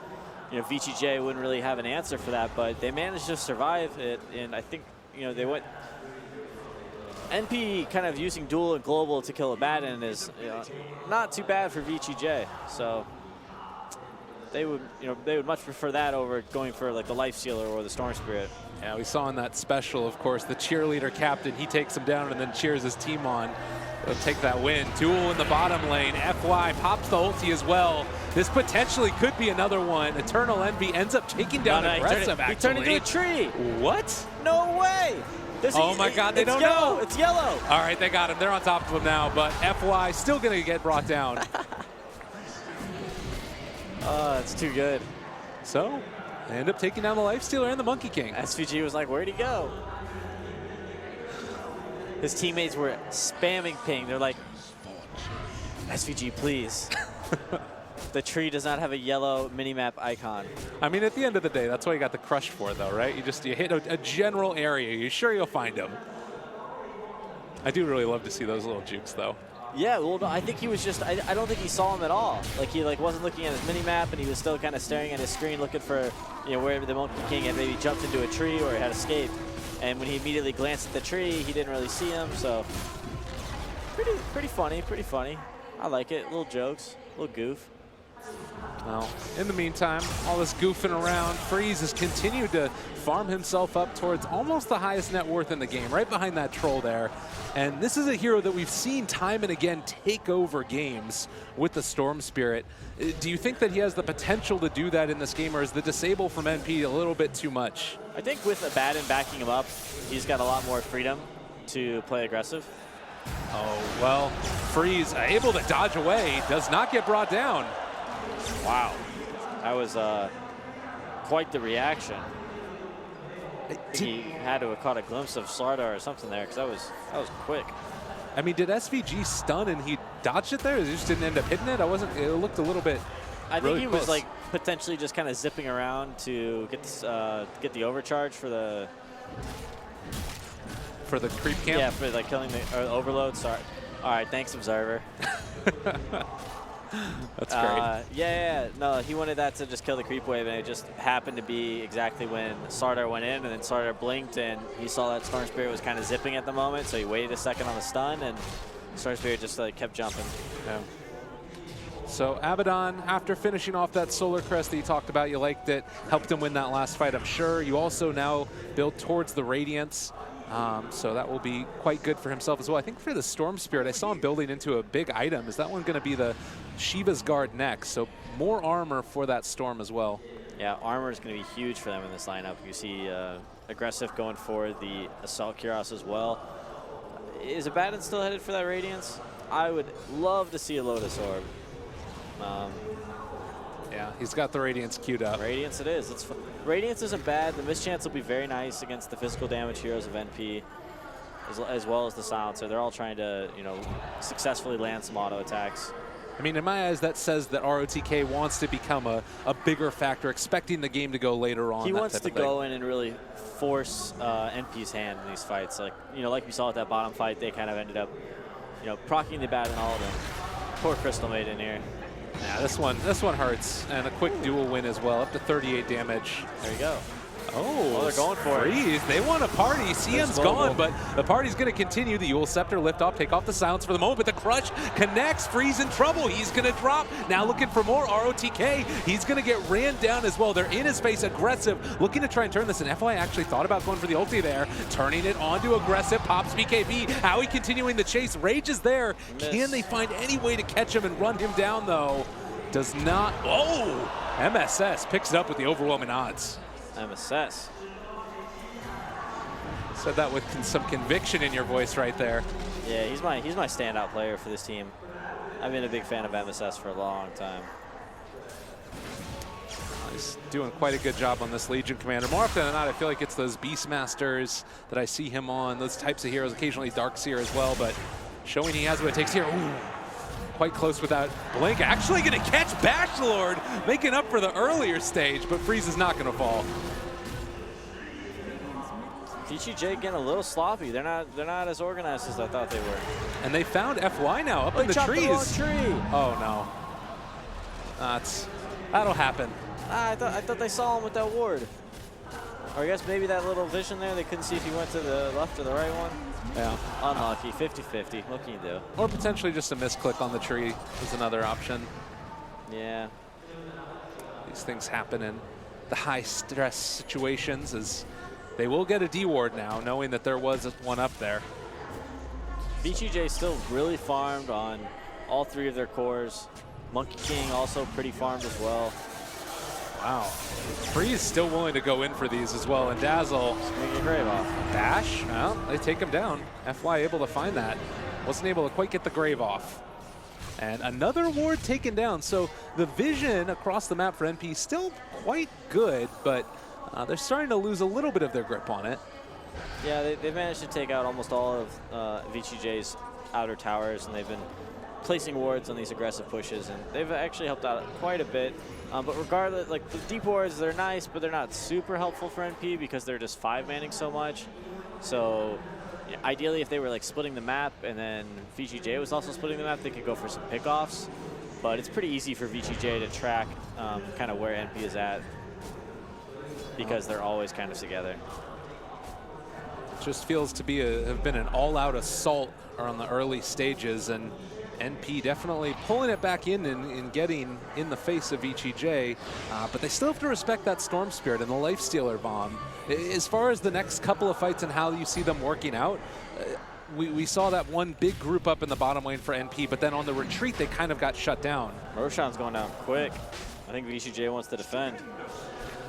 you know, VG.j wouldn't really have an answer for that, but they managed to survive it, and I think, you know, they went. NP kind of using duel and global to kill a Batten is, you know, not too bad for VG.j. So they would much prefer that over going for like the Lifestealer or the Storm Spirit. Yeah, we saw in that special, of course, the cheerleader captain, he takes him down and then cheers his team on. They'll take that win. Duel in the bottom lane. FY pops the ulti as well. This potentially could be another one. Eternal Envy ends up taking down aggressive, he turned into a tree. What? No way. Oh my God, they don't know. It's yellow. All right, they got him. They're on top of him now, but FY still going to get brought down. It's too good. So they end up taking down the Lifestealer and the Monkey King. SVG was like, where'd he go? His teammates were spamming ping. They're like, SVG, please. The tree does not have a yellow minimap icon. I mean, at the end of the day, that's why you got the crush for, though, right? You hit a general area. You're sure you'll find him. I do really love to see those little jukes, though. Yeah, well, I think he was just, I don't think he saw him at all. Like, he wasn't looking at his minimap, and he was still kind of staring at his screen looking for, you know, wherever the Monkey King had maybe jumped into a tree or had escaped. And when he immediately glanced at the tree, he didn't really see him, so pretty funny. I like it. Little jokes, little goof. Well, in the meantime, all this goofing around, Freeze has continued to farm himself up towards almost the highest net worth in the game, right behind that troll there. And this is a hero that we've seen time and again take over games with the Storm Spirit. Do you think that he has the potential to do that in this game, or is the disable from NP a little bit too much? I think with Abaddon backing him up, he's got a lot more freedom to play aggressive. Oh, well, Freeze able to dodge away, does not get brought down. Wow, that was quite the reaction. He had to have caught a glimpse of Slardar or something there, because that was quick. I mean, did SVG stun and he dodged it there? Or he just didn't end up hitting it? It looked a little bit. I think he was like potentially just kind of zipping around to get the overcharge for the for the creep camp? Yeah, for like killing the overload. Sorry. All right, thanks, Observer. That's great. Yeah. No, he wanted that to just kill the creep wave, and it just happened to be exactly when Sardar went in, and then Sardar blinked, and he saw that Storm Spirit was kind of zipping at the moment, so he waited a second on the stun, and Storm Spirit just kept jumping. Yeah. So Abaddon, after finishing off that Solar Crest that you talked about, you liked it, helped him win that last fight, I'm sure. You also now build towards the Radiance, so that will be quite good for himself as well. I think for the Storm Spirit, I saw him building into a big item. Is that one going to be the Shiva's Guard next? So more armor for that Storm as well. Yeah, armor is going to be huge for them in this lineup. You see Aggressive going for the Assault Cuirass as well. Is Abaddon still headed for that Radiance? I would love to see a Lotus Orb. Yeah, he's got the Radiance queued up. Radiance it is. Radiance isn't bad. The Mischance will be very nice against the physical damage heroes of NP, as well as the Silencer. They're all trying to, successfully land some auto attacks. I mean, in my eyes, that says that ROTK wants to become a bigger factor, expecting the game to go later on. He wants to go in and really force NP's hand in these fights. Like we saw at that bottom fight, they kind of ended up, proccing the bat and all of them. Poor Crystal Maiden here. Yeah, this one hurts, and a quick dual win as well, up to 38 damage. There you go. Oh, they're going for Freeze. They want a party. CM's gone, but the party's going to continue. The Yule Scepter lift off, take off the silence for the moment, but the Crush connects. Freeze in trouble. He's going to drop. Now looking for more ROTK. He's going to get ran down as well. They're in his face, aggressive, looking to try and turn this. And FY actually thought about going for the ulti there, turning it onto aggressive. Pops BKB. Howie continuing the chase. Rage is there. Miss. Can they find any way to catch him and run him down, though? Does not. Oh! MSS picks it up with the overwhelming odds. MSS. Said that with some conviction in your voice right there. Yeah, he's my standout player for this team. I've been a big fan of MSS for a long time. He's doing quite a good job on this Legion Commander. More often than not, I feel like it's those Beastmasters that I see him on, those types of heroes, occasionally Darkseer as well, but showing he has what it takes here. Ooh, quite close with that blink. Actually going to catch Bashlord, making up for the earlier stage, but Freeze is not going to fall. VG.j getting a little sloppy. They're not as organized as I thought they were. And they found FY now up in the trees. The wrong tree. Oh no. That'll happen. I thought they saw him with that ward. Or I guess maybe that little vision there, they couldn't see if he went to the left or the right one. Yeah. Unlucky, 50-50. What can you do? Or potentially just a misclick on the tree is another option. Yeah. These things happen in the high stress situations, as they will get a D ward now, knowing that there was one up there. VG.j still really farmed on all three of their cores. Monkey King also pretty farmed as well. Wow. Freeze still willing to go in for these as well, and Dazzle. Making a grave off. Dash, well, they take him down. FY able to find that. Wasn't able to quite get the grave off. And another ward taken down. So the vision across the map for NP is still quite good, but they're starting to lose a little bit of their grip on it. Yeah, they've managed to take out almost all of VG.j's outer towers, and they've been placing wards on these aggressive pushes, and they've actually helped out quite a bit. But regardless, like the deep wards, they're nice, but they're not super helpful for NP because they're just 5-manning so much. So yeah, ideally, if they were like splitting the map and then VG.j was also splitting the map, they could go for some pickoffs. But it's pretty easy for VG.j to track kind of where NP is at because they're always kind of together. It just feels to be have been an all-out assault on the early stages, and NP definitely pulling it back in and getting in the face of VG.j, but they still have to respect that Storm Spirit and the Lifestealer Bomb. As far as the next couple of fights and how you see them working out, we saw that one big group up in the bottom lane for NP, but then on the retreat they kind of got shut down. Roshan's going down quick. I think VG.j wants to defend.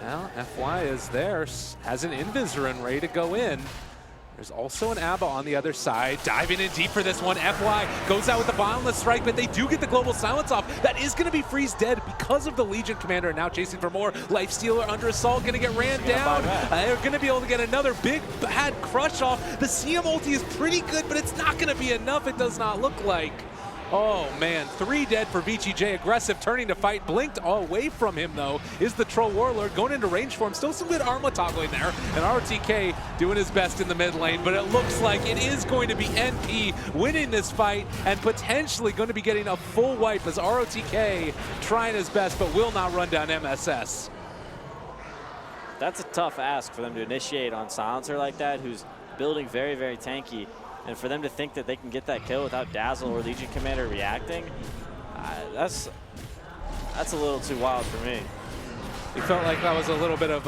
Well, FY is there, has an Invisor and ready to go in. There's also an ABBA on the other side, diving in deep for this one. FY goes out with the Boundless Strike, but they do get the Global Silence off. That is going to be Freeze dead because of the Legion Commander, now chasing for more. Lifestealer under assault, going to get ran down. They're going to be able to get another big bad crush off. The CM ulti is pretty good, but it's not going to be enough, it does not look like. Oh man, 3 dead for VG.j. Aggressive, turning to fight. Blinked away from him though is the Troll Warlord, going into range for him. Still some good armor toggling there. And ROTK doing his best in the mid lane, but it looks like it is going to be NP winning this fight and potentially going to be getting a full wipe as ROTK trying his best, but will not run down MSS. That's a tough ask for them to initiate on Silencer like that, who's building very, very tanky. And for them to think that they can get that kill without Dazzle or Legion Commander reacting, that's a little too wild for me. You felt like that was a little bit of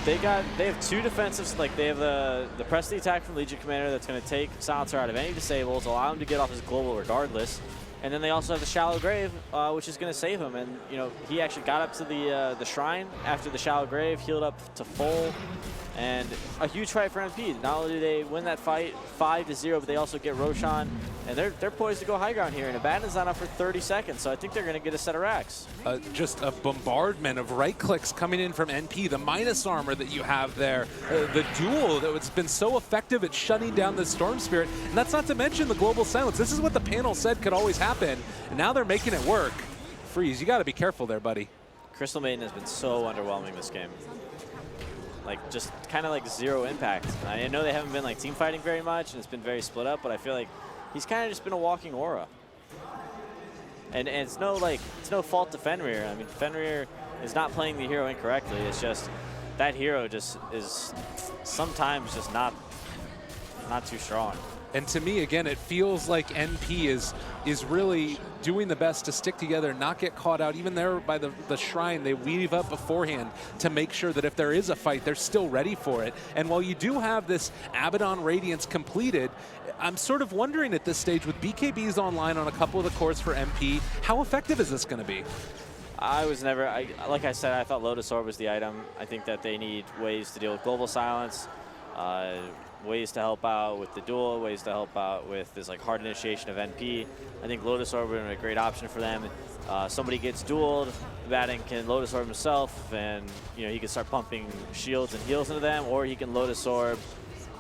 They have 2 defensives. Like they have the press the attack from Legion Commander that's going to take Silencer out of any disables, allow him to get off his global regardless. And then they also have the Shallow Grave, which is going to save him. And you know he actually got up to the shrine after the Shallow Grave, healed up to full. And a huge fight for MP. Not only do they win that fight 5-0, but they also get Roshan, and they're poised to go high ground here. And Abaddon's not up for 30 seconds, so I think they're going to get a set of racks. Just a bombardment of right clicks coming in from NP. The minus armor that you have there, the duel that's been so effective at shutting down the Storm Spirit, and that's not to mention the global silence. This is what the panel said could always happen, and now they're making it work. Freeze, you got to be careful there, buddy. Crystal Maiden has been so underwhelming this game. Like just kind of like 0 impact. I know they haven't been like team fighting very much and it's been very split up, but I feel like he's kind of just been a walking aura. And it's no fault to Fenrir. I mean, Fenrir is not playing the hero incorrectly. It's just that hero just is sometimes just not too strong. And to me, again, it feels like NP is really doing the best to stick together, not get caught out. Even there by the shrine, they weave up beforehand to make sure that if there is a fight, they're still ready for it. And while you do have this Abaddon Radiance completed, I'm sort of wondering at this stage, with BKBs online on a couple of the cores for MP, how effective is this going to be? I was never, like I said, I thought Lotus Orb was the item. I think that they need ways to deal with global silence, ways to help out with the duel, ways to help out with this like hard initiation of NP. I think Lotus Orb would be a great option for them. Somebody gets dueled, Abaddon can Lotus Orb himself, and you know he can start pumping shields and heals into them, or he can Lotus Orb,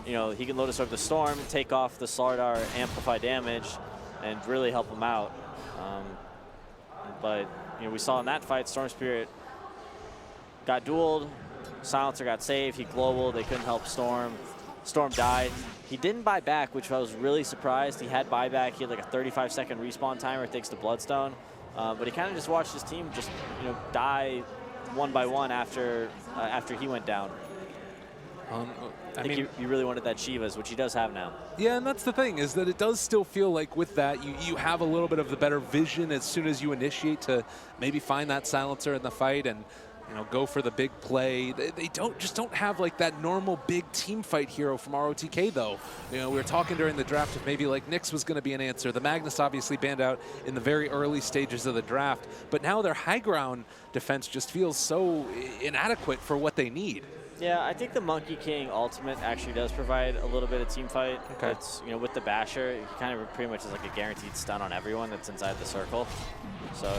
he can Lotus Orb the Storm, take off the Slardar amplify damage, and really help him out. But we saw in that fight, Storm Spirit got dueled, Silencer got saved, he global, they couldn't help Storm. Storm died. He didn't buy back, which I was really surprised. He had buyback. He had like a 35-second respawn timer thanks to Bloodstone. But he kind of just watched his team just die one by one after he went down. I think he really wanted that Shivas, which he does have now. Yeah, and that's the thing, is that it does still feel like with that, you have a little bit of the better vision as soon as you initiate to maybe find that silencer in the fight and go for the big play. They just don't have like that normal big team fight hero from ROTK though. We were talking during the draft if maybe like Nyx was going to be an answer. The Magnus obviously banned out in the very early stages of the draft, but now their high ground defense just feels so inadequate for what they need. Yeah, I think the Monkey King ultimate actually does provide a little bit of team fight. Okay. It's, with the Basher, he kind of pretty much is like a guaranteed stun on everyone that's inside the circle. So,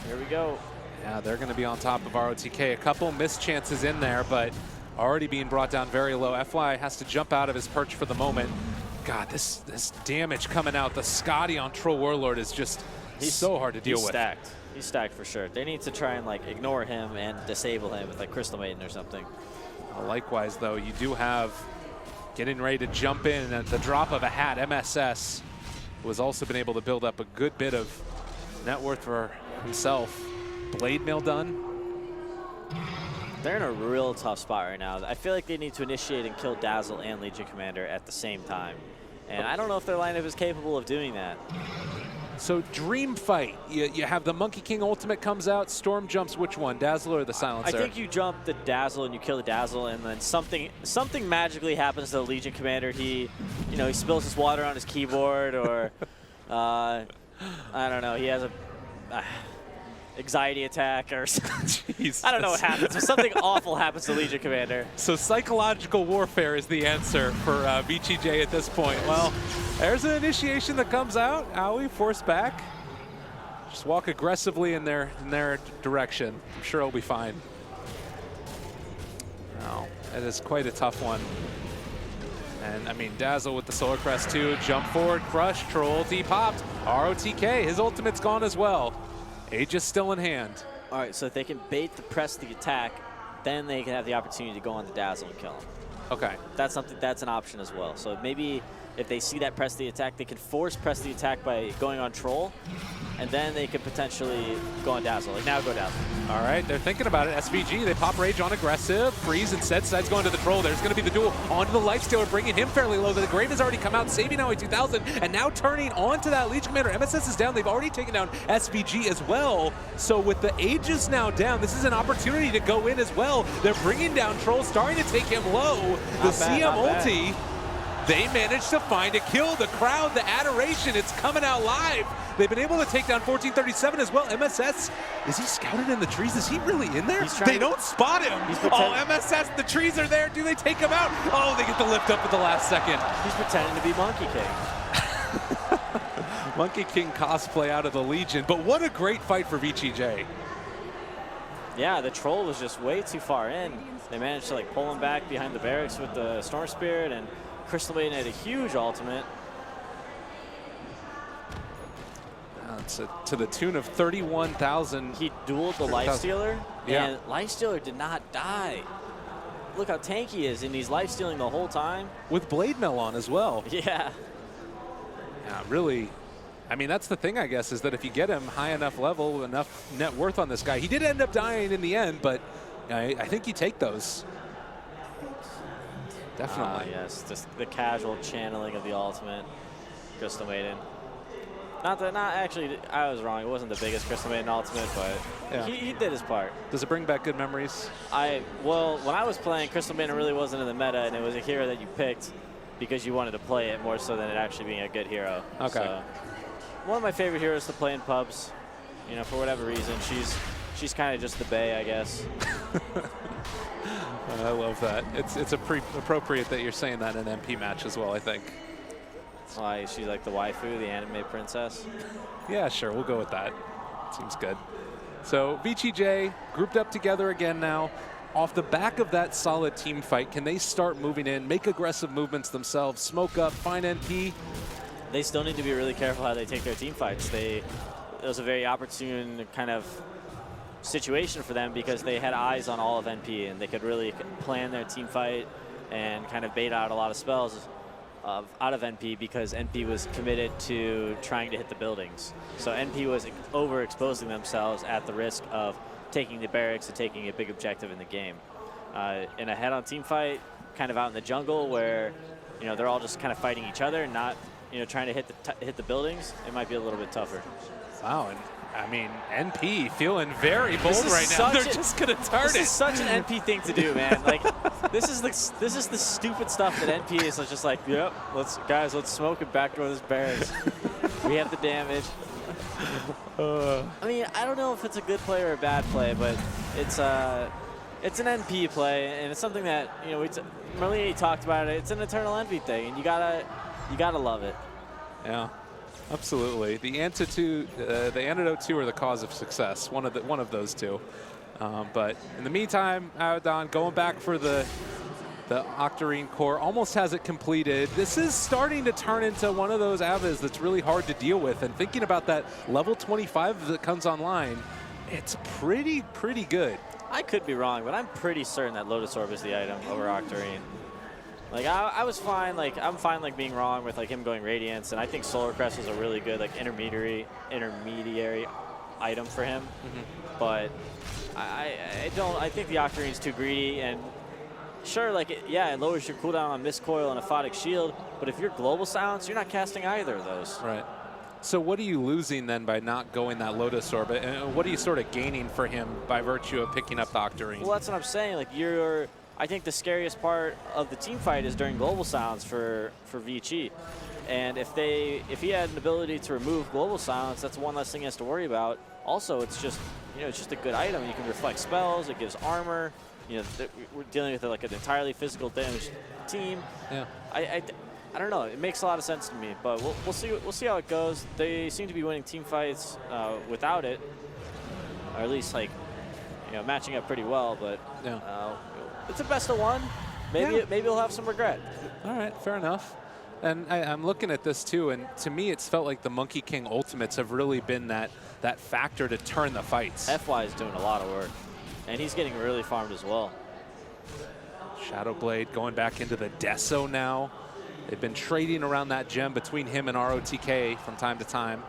here we go. Yeah, they're going to be on top of ROTK. A couple missed chances in there, but already being brought down very low. FY has to jump out of his perch for the moment. God, this damage coming out. The Scotty on Troll Warlord is just so hard to deal with. Stacked. He's stacked for sure. They need to try and like ignore him and disable him with like Crystal Maiden or something. Likewise, though, you do have getting ready to jump in at the drop of a hat. MSS, who has also been able to build up a good bit of net worth for himself. Blade mail done. They're in a real tough spot right now. I feel like they need to initiate and kill Dazzle and Legion Commander at the same time. And I don't know if their lineup is capable of doing that. So dream fight. You have the Monkey King ultimate comes out. Storm jumps which one, Dazzle or the Silencer? I think you jump the Dazzle and you kill the Dazzle, and then something magically happens to the Legion Commander. He spills his water on his keyboard, or I don't know. He has a anxiety attack or I don't know what happens, but something awful happens to Legion Commander. So psychological warfare is the answer for VG.j at this point. Well, there's an initiation that comes out. Owie forced back. Just walk aggressively in their direction. I'm sure it'll be fine. No, it is quite a tough one. And I mean, Dazzle with the Solar Crest too. Jump forward, crush, troll, popped. ROTK, his ultimate's gone as well. Age is still in hand. All right, so if they can bait the press the attack, then they can have the opportunity to go on the Dazzle and kill him. Okay. That's an option as well. So maybe if they see that press the attack, they can force press the attack by going on Troll, and then they could potentially go on Dazzle. Like now, go Dazzle. All right, they're thinking about it. SVG, they pop Rage on aggressive. Freeze instead, decides going to the Troll. There's going to be the duel onto the Lifestealer, bringing him fairly low. The Grave has already come out, saving Aoi 2000, and now turning onto that Legion Commander. MSS is down. They've already taken down SVG as well. So with the Aegis now down, this is an opportunity to go in as well. They're bringing down Troll, starting to take him low. The CM ulti. They managed to find a kill. The crowd, the adoration, it's coming out live. They've been able to take down 1437 as well. MSS, is he scouted in the trees? Is he really in there? They don't spot him. Oh, MSS, the trees are there. Do they take him out? Oh, they get the lift up at the last second. He's pretending to be Monkey King. Monkey King cosplay out of the Legion, but what a great fight for VG.j. Yeah, the Troll was just way too far in. They managed to like pull him back behind the barracks with the Storm Spirit, and Crystal Maiden had a huge ultimate. It's to the tune of 31,000. He dueled the Lifestealer, yeah. and Lifestealer did not die. Look how tanky he is, and he's lifestealing the whole time. With Blade Mail on as well. Yeah. Yeah, really. I mean, that's the thing, I guess, is that if you get him high enough level, enough net worth on this guy, he did end up dying in the end, but I think you take those. Definitely. Yes, just the casual channeling of the ultimate. Crystal Maiden. Not actually, I was wrong. It wasn't the biggest Crystal Maiden ultimate, but yeah. he did his part. Does it bring back good memories? Well, when I was playing, Crystal Maiden really wasn't in the meta, and it was a hero that you picked because you wanted to play it more so than it actually being a good hero. Okay. So, one of my favorite heroes to play in pubs. You know, for whatever reason, she's kind of just the bae, I guess. I love that. It's appropriate that you're saying that in an MP match as well, I think. Why, she's like the waifu, the anime princess? Yeah, sure, we'll go with that. Seems good. So VG.j grouped up together again now. Off the back of that solid team fight, can they start moving in, make aggressive movements themselves, smoke up, find NP? They still need to be really careful how they take their team fights. It was a very opportune kind of situation for them because they had eyes on all of NP, and they could really plan their team fight and kind of bait out a lot of spells out of NP because NP was committed to trying to hit the buildings. So NP was overexposing themselves at the risk of taking the barracks and taking a big objective in the game. In a head-on team fight, kind of out in the jungle where they're all just kind of fighting each other, not trying to hit the buildings, it might be a little bit tougher. Wow, and I mean, NP feeling very bold right now. They're just gonna turn it. This is such an NP thing to do, man. Like, this is the stupid stuff that NP is just like, yep, let's smoke and backdoor this barracks. We have the damage. I mean, I don't know if it's a good play or a bad play, but it's an NP play, and it's something that Merlier talked about it. It's an eternal envy thing, and you gotta love it. Yeah. Absolutely. The antidote to or the cause of success. One of those two. But in the meantime, Aodon going back for the Octarine core, almost has it completed. This is starting to turn into one of those Avas that's really hard to deal with. And thinking about that level 25 that comes online, it's pretty good. I could be wrong, but I'm pretty certain that Lotus Orb is the item over Octarine. Like, I was fine, like, I'm fine, like, being wrong with, like, him going Radiance, and I think Solar Crest was a really good, like, intermediary item for him. Mm-hmm. But I think the Octarine's too greedy, and sure, like, it lowers your cooldown on Mistcoil and Aphotic Shield, but if you're Global Silence, you're not casting either of those. Right. So what are you losing then by not going that Lotus Orb? And what are you sort of gaining for him by virtue of picking up the Octarine? Well, that's what I'm saying. Like, I think the scariest part of the team fight is during Global Silence for VG. And if he had an ability to remove Global Silence, that's one less thing he has to worry about. Also, it's just a good item. You can reflect spells. It gives armor. We're dealing with like an entirely physical damage team. Yeah. I don't know. It makes a lot of sense to me, but we'll see. We'll see how it goes. They seem to be winning team fights without it, or at least like matching up pretty well. But it's a best of one. maybe he'll have some regret. All right, fair enough. And I'm looking at this too, and to me, it's felt like the Monkey King ultimates have really been that factor to turn the fights. FY is doing a lot of work, and he's getting really farmed as well. Shadow Blade going back into the Deso now. They've been trading around that gem between him and ROTK from time to time,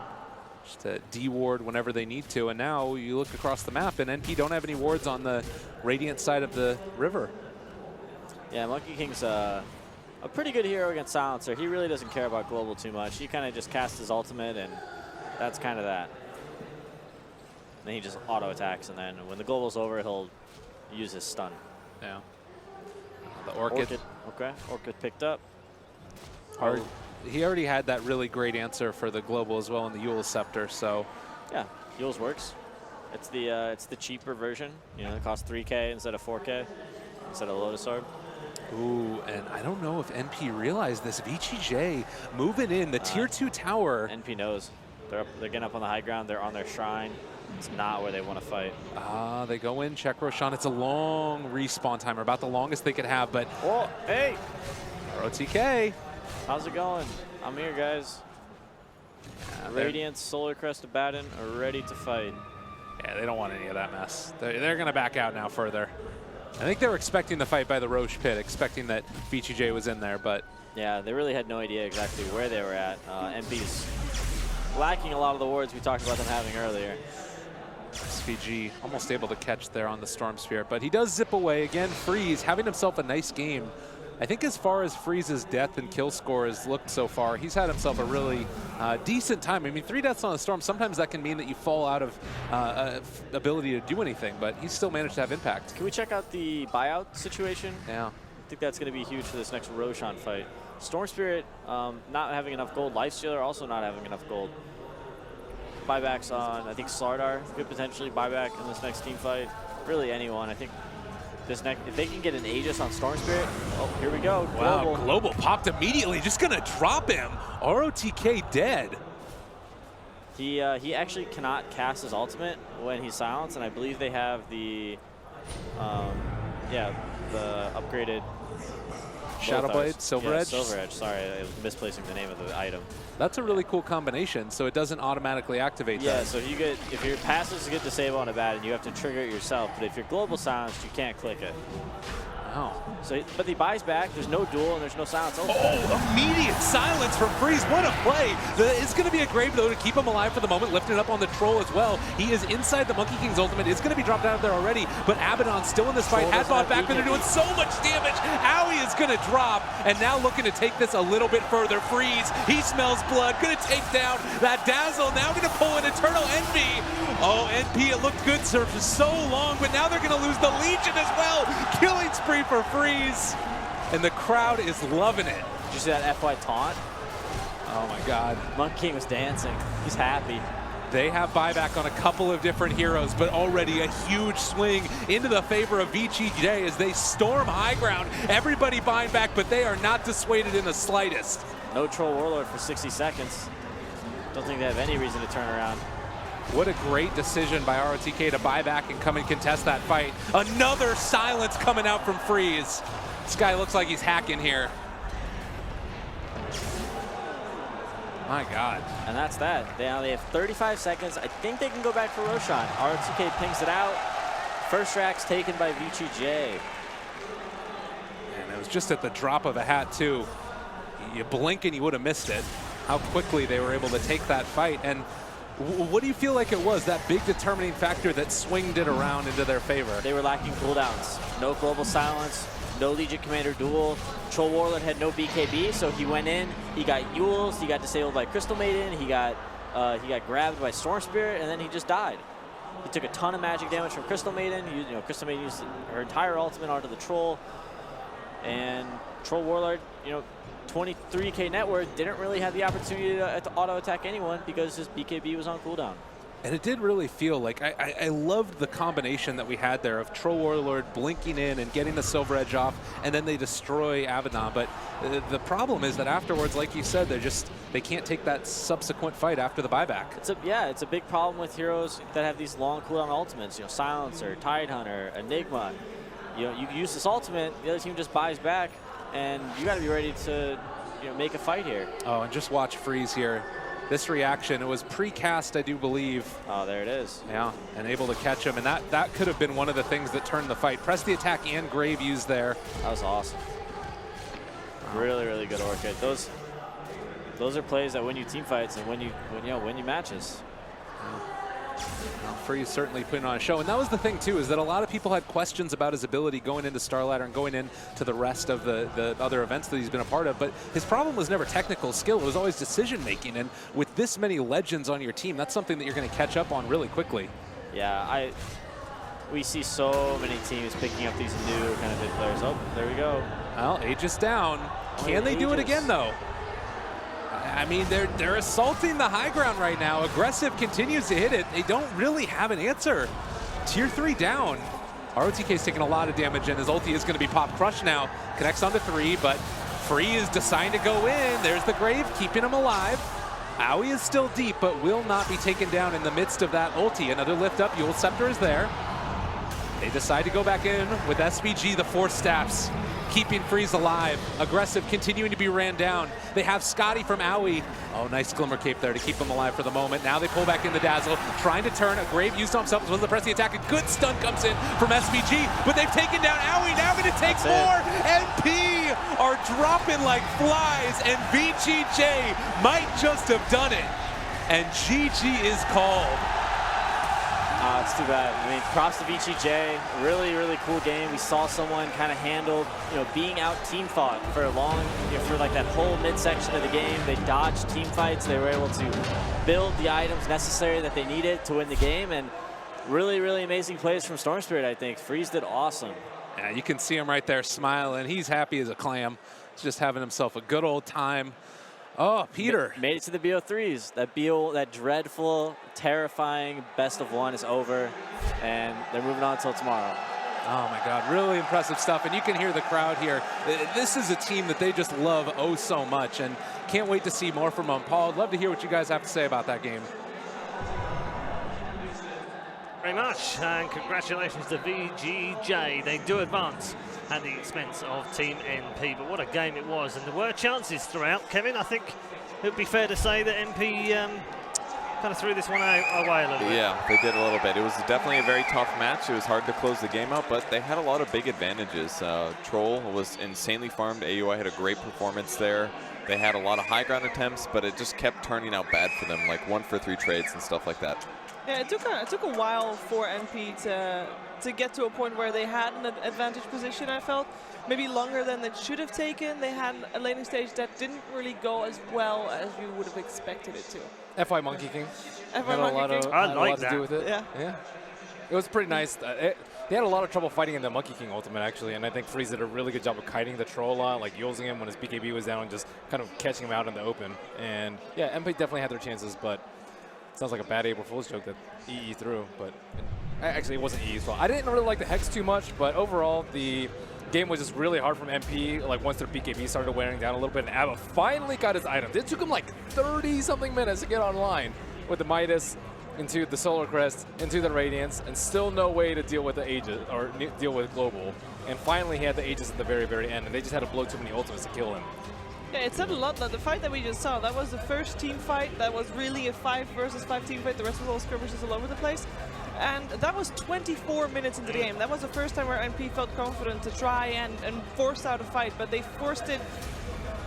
just to D-ward whenever they need to. And now you look across the map, and NP don't have any wards on the Radiant side of the river. Yeah, Monkey King's a pretty good hero against Silencer. He really doesn't care about global too much. He kind of just casts his ultimate, and that's kind of that. Then he just auto attacks, and then when the global's over, he'll use his stun. Yeah. The Orchid. Okay, Orchid picked up. He already had that really great answer for the global as well in the Eul's Scepter, so. Yeah, Eul's works. It's the cheaper version. You know, it costs 3K instead of 4K, instead of Lotus Orb. Ooh, and I don't know if NP realized this. VG.j moving in, the tier 2 tower. NP knows. They're getting up on the high ground. They're on their shrine. It's not where they want to fight. They go in, check Roshan. It's a long respawn timer, about the longest they could have, but. Oh, hey! ROTK. How's it going? I'm here, guys. Radiance, Solar Crest, Abaddon are ready to fight. Yeah, they don't want any of that mess. They're going to back out now further. I think they were expecting the fight by the Roche pit, expecting that VG.j was in there, but. Yeah, they really had no idea exactly where they were at. NP's lacking a lot of the wards we talked about them having earlier. SVG almost able to catch there on the Storm Sphere, but he does zip away. Again, Freeze having himself a nice game. I think as far as Freeze's death and kill score has looked so far, he's had himself a really decent time. I mean, 3 deaths on a Storm, sometimes that can mean that you fall out of ability to do anything, but he's still managed to have impact. Can we check out the buyout situation? Yeah. I think that's going to be huge for this next Roshan fight. Storm Spirit not having enough gold. Lifestealer also not having enough gold. Buybacks on, I think Slardar could potentially buyback in this next team fight. Really anyone. I think this next, if they can get an Aegis on Storm Spirit, oh, here we go. Global. Wow, Global popped immediately, just gonna drop him. ROTK dead. He actually cannot cast his ultimate when he's silenced, and I believe they have the, the upgraded Shadow Blade, Silver Edge? Silver Edge, sorry, I was misplacing the name of the item. That's a really cool combination, so it doesn't automatically activate that. Yeah, so if your passives get disable on a Abaddon, you have to trigger it yourself, but if you're global silenced, you can't click it. Wow. So, but he buys back, there's no duel, and there's no silence. Oh, immediate silence from Freeze, what a play. It's gonna be a grave though to keep him alive for the moment, lifting up on the Troll as well. He is inside the Monkey King's ultimate, it's gonna be dropped out of there already, but Abaddon's still in this fight, had bought back, but they're doing so much damage. Howie is gonna drop, and now looking to take this a little bit further. Freeze, he smells blood, gonna take down that Dazzle, now gonna pull in Eternal Envy. Oh, NP, it looked good sir for so long, but now they're gonna lose the Legion as well. Killing spree for Freeze, and the crowd is loving it. Did you see that FY taunt? Oh my God. Monkey King was dancing. He's happy. They have buyback on a couple of different heroes, but already a huge swing into the favor of VG.j as they storm high ground. Everybody buying back, but they are not dissuaded in the slightest. No Troll Warlord for 60 seconds. Don't think they have any reason to turn around. What a great decision by ROTK to buy back and come and contest that fight. Another silence coming out from Freeze. This guy looks like he's hacking here. My God. And that's that. They have 35 seconds. I think they can go back for Roshan. ROTK pings it out. First rack's taken by VG.j. And it was just at the drop of a hat, too. You blink and you would have missed it. How quickly they were able to take that fight. And what do you feel like it was, that big determining factor that swinged it around into their favor? They were lacking cooldowns. No global silence, no Legion Commander duel. Troll Warlord had no BKB, so he went in, he got Eul's, he got disabled by Crystal Maiden, he got grabbed by Storm Spirit, and then he just died. He took a ton of magic damage from Crystal Maiden. Crystal Maiden used her entire ultimate onto the Troll, and Troll Warlord, 23k net worth, didn't really have the opportunity to auto-attack anyone because his BKB was on cooldown. And it did really feel like, I loved the combination that we had there of Troll Warlord blinking in and getting the Silver Edge off, and then they destroy Abaddon. But the problem is that afterwards, like you said, they can't take that subsequent fight after the buyback. It's a big problem with heroes that have these long cooldown ultimates, Silencer, Tidehunter, Enigma. you use this ultimate, the other team just buys back, and you got to be ready to make a fight here. Oh, and just watch Freeze here. This reaction, it was pre-cast, I do believe. Oh, there it is. Yeah, and able to catch him, and that could have been one of the things that turned the fight. Press the attack and Grave used there. That was awesome. Really, really good Orchid. Those are plays that win you team fights and win you matches. Freeze certainly putting on a show, and that was the thing too, is that a lot of people had questions about his ability going into Starladder and going into the rest of the other events that he's been a part of, but his problem was never technical skill, it was always decision making, and with this many legends on your team, that's something that you're going to catch up on really quickly. Yeah, we see so many teams picking up these new kind of mid players. Oh, there we go. Well, Aegis down. Can they do it again though? I mean, they're assaulting the high ground right now. Aggressive continues to hit it. They don't really have an answer. Tier 3 down. ROTK's taking a lot of damage, and his ulti is going to be pop crush now. Connects onto 3, but Free is deciding to go in. There's the Grave, keeping him alive. Aoi is still deep, but will not be taken down in the midst of that ulti. Another lift up. Yule Scepter is there. They decide to go back in with SVG, the 4 staffs, keeping Freeze alive. Aggressive continuing to be ran down. They have Scotty from Aoi. Oh, nice Glimmer Cape there to keep him alive for the moment. Now they pull back in the Dazzle, trying to turn. A Grave used on himself as well as the press the attack. A good stun comes in from SVG, but they've taken down Aoi. Now going to take more. NP are dropping like flies, and VG.j might just have done it. And GG is called. It's too bad. I mean, props to VG.j. Really, really cool game. We saw someone kind of handle, being out team fought for a long, for like that whole midsection of the game. They dodged team fights. They were able to build the items necessary that they needed to win the game. And really, really amazing plays from Storm Spirit, I think. Freeze did awesome. Yeah, you can see him right there smiling. He's happy as a clam. He's just having himself a good old time. Oh, Peter. Made it to the BO3s. That dreadful, terrifying best of 1 is over, and they're moving on until tomorrow. Oh my God, really impressive stuff. And you can hear the crowd here. This is a team that they just love oh so much, and can't wait to see more from them. Paul, I'd love to hear what you guys have to say about that game. Very much, and congratulations to VG.j. They do advance at the expense of Team NP, but what a game it was, and there were chances throughout. Kevin, I think it would be fair to say that NP kind of threw this one away a little bit. Yeah, they did a little bit. It was definitely a very tough match. It was hard to close the game out, but they had a lot of big advantages. Troll was insanely farmed. AUI had a great performance there. They had a lot of high ground attempts, but it just kept turning out bad for them, like 1-for-3 trades and stuff like that. Yeah, it took a while for NP to get to a point where they had an advantage position, I felt. Maybe longer than it should have taken. They had a laning stage that didn't really go as well as you would have expected it to. FY Monkey King. FY Monkey King. I had like a lot that. to do with it. Yeah. It was pretty nice. They had a lot of trouble fighting in the Monkey King ultimate, actually, and I think Freeze did a really good job of kiting the Troll a lot, like using him when his BKB was down and just kind of catching him out in the open. And yeah, NP definitely had their chances, but sounds like a bad April Fool's joke that EE threw, but actually it wasn't EE's fault. I didn't really like the Hex too much, but overall the game was just really hard from NP, like once their BKB started wearing down a little bit, and ABBA finally got his items. It took him like 30-something minutes to get online with the Midas into the Solar Crest, into the Radiance, and still no way to deal with the Aegis, or deal with Global. And finally he had the Aegis at the very, very end, and they just had to blow too many ultimates to kill him. Yeah, it said a lot that the fight that we just saw, that was the first team fight that was really a 5 versus 5 team fight. The rest was all skirmishes all over the place. And that was 24 minutes into the game. That was the first time where NP felt confident to try and force out a fight, but they forced it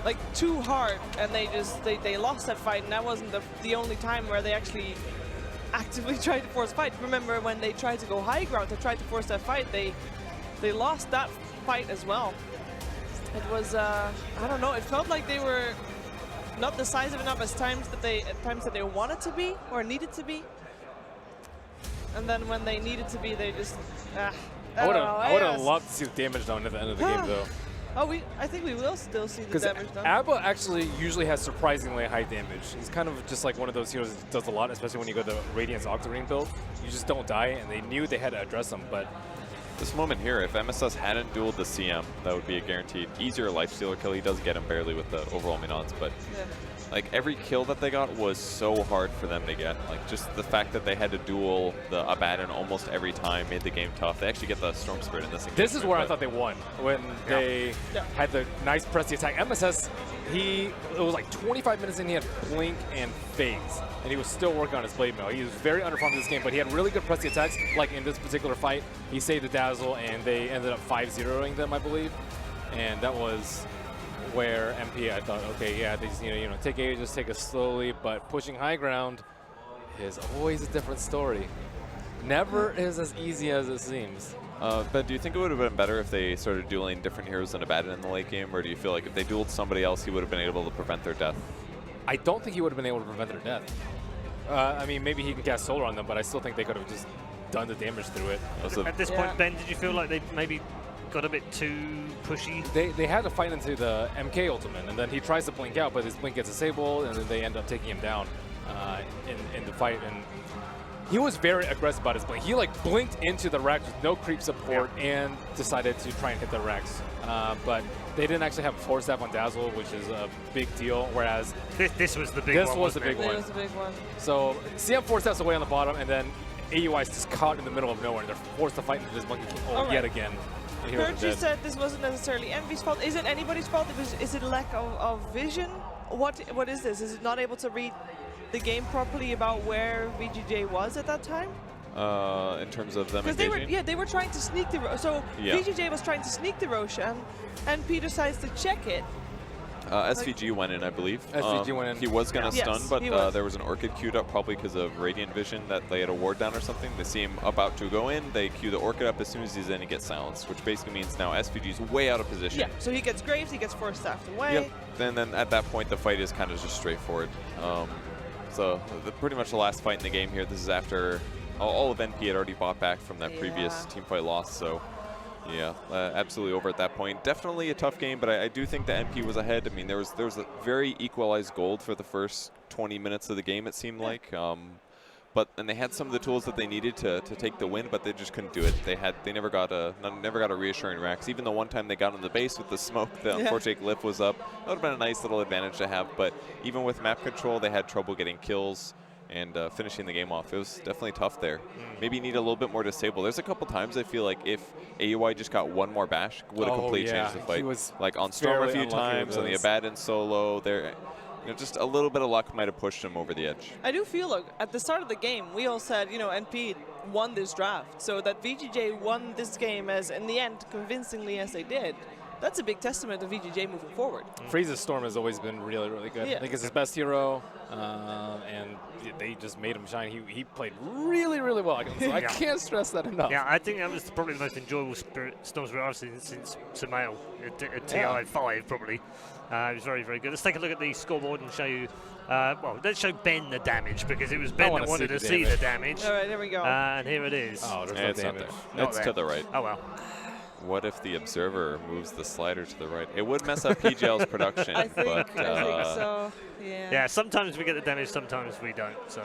like too hard, and they lost that fight, and that wasn't the only time where they actually actively tried to force a fight. Remember when they tried to go high ground, they tried to force that fight, they lost that fight as well. It was, I don't know, it felt like they were not decisive enough at times that they wanted to be or needed to be. And then when they needed to be, they just, I would have loved to see the damage done at the end of the game, though. Oh, I think we will still see the damage done. ABBA actually usually has surprisingly high damage. He's kind of just like one of those heroes that does a lot, especially when you go the Radiance Octarine build. You just don't die, and they knew they had to address them, but this moment here, if MSS hadn't dueled the CM, that would be a guaranteed easier lifestealer kill. He does get him barely with the overall min odds, but like every kill that they got was so hard for them to get. Like just the fact that they had to duel the Abaddon almost every time made the game tough. They actually get the Storm Spirit in this engagement. This is where I thought they won, when they had the nice press the attack. MSS, it was like 25 minutes in, he had Blink and Phase, and he was still working on his Blade Mail. He was very underperformed in this game, but he had really good press the attacks. Like in this particular fight, he saved the Dazzle, and they ended up 5-0ing them, I believe. And that was where MP, I thought, okay, yeah, they just need to, take ages, take it slowly, but pushing high ground is always a different story. Never is as easy as it seems. But do you think it would have been better if they started dueling different heroes than Abaddon in the late game, or do you feel like if they dueled somebody else, he would have been able to prevent their death? I don't think he would have been able to prevent their death. I mean, maybe he can cast Solar on them, but I still think they could have just done the damage through it. At this point, Ben, did you feel like they maybe got a bit too pushy? They had to fight into the MK ultimate, and then he tries to blink out, but his blink gets disabled, and then they end up taking him down in the fight. And he was very aggressive about his blink. He like blinked into the Rex with no creep support and decided to try and hit the Rex. But they didn't actually have Force Staff on Dazzle, which is a big deal, whereas this was the big one. This was the big one. It was the big one. So CM Force Staff's away on the bottom, and then AUI is just caught in the middle of nowhere, and they're forced to fight into this Monkey King yet again. Perchy said this wasn't necessarily Envy's fault. Is it anybody's fault? Is it lack of vision? What is this? Is it not able to read the game properly about where VG.j was at that time? In terms of them engaging? they were trying to sneak the VG.j was trying to sneak the Roshan, and P decides to check it. SVG went in, I believe. SVG went in. He was going to stun, but was. there was an Orchid queued up, probably because of Radiant Vision, that they had a ward down or something. They see him about to go in, they queue the Orchid up. As soon as he's in, he gets silenced, which basically means now SVG's way out of position. Yeah, so he gets Graves, he gets Force Staffed away. Yep. And then at that point, the fight is kind of just straightforward. So pretty much the last fight in the game here. This is after all of NP had already bought back from that previous team fight loss. So yeah, absolutely over at that point. Definitely a tough game, but I do think the NP was ahead. I mean, there was a very equalized gold for the first 20 minutes of the game, it seemed like. And they had some of the tools that they needed to take the win, but they just couldn't do it. They never got a reassuring Rax. Even the one time they got on the base with the smoke, the unfortunate glyph was up. That would have been a nice little advantage to have. But even with map control, they had trouble getting kills and finishing the game off. It was definitely tough there. Maybe you need a little bit more disable. There's a couple times I feel like if AUI just got one more bash, would have completely changed the fight. He was like on Storm a few times, on the Abaddon solo. There, just a little bit of luck might have pushed him over the edge. I do feel like at the start of the game, we all said, NP won this draft. So that VG.j won this game as, in the end, convincingly as they did. That's a big testament to VG.j moving forward. Freeze's Storm has always been really, really good. I think it's his best hero, and they just made him shine. He played really, really well. I can't stress that enough. Yeah, I think that was probably the most enjoyable Storm Spirit I've seen since Samael at TI 5, probably. It was very, very good. Let's take a look at the scoreboard and show you. Well, let's show Ben the damage, because it was Ben that wanted to see the damage. All right, there we go. And here it is. Oh, there's it's no damage. Not there. It's to the right. Oh, well. What if the observer moves the slider to the right? It would mess up PGL's production. I think but, so. Yeah. Yeah, sometimes we get the damage, sometimes we don't. So,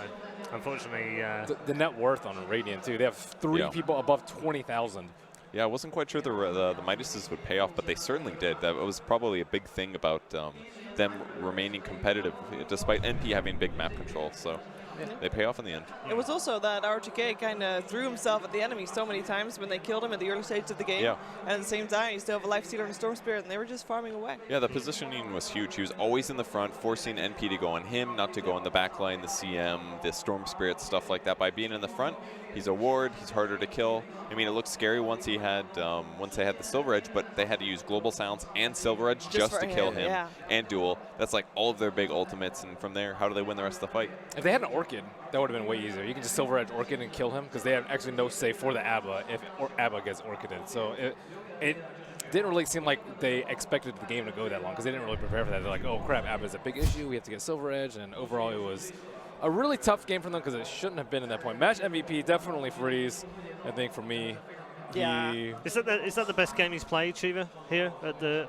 unfortunately... The net worth on Radiant, too. They have 3 people above 20,000. Yeah, I wasn't quite sure the Midases would pay off, but they certainly did. That was probably a big thing about them remaining competitive, despite NP having big map control. So they pay off in the end. It was also that RTK kind of threw himself at the enemy so many times when they killed him at the early stage of the game. Yeah. And at the same time, you still have a Life Stealer and a Storm Spirit, and they were just farming away. Yeah, the positioning was huge. He was always in the front, forcing NP to go on him, not to go on the back line, the CM, the Storm Spirit, stuff like that. By being in the front, he's a ward, he's harder to kill. I mean, it looked scary once they had the Silver Edge, but they had to use Global Silence and Silver Edge just to kill him and duel. That's like all of their big ultimates, and from there, how do they win the rest of the fight? If they had an Orchid, that would have been way easier. You can just Silver Edge Orchid and kill him, because they have actually no save for the Abba if Abba gets Orchided. So it didn't really seem like they expected the game to go that long, because they didn't really prepare for that. They're like, oh crap, Abba's a big issue, we have to get Silver Edge, and overall it was a really tough game for them, because it shouldn't have been at that point. Match MVP, definitely Freeze, I think, for me. Yeah. Is that the best game he's played, Shiva, here at the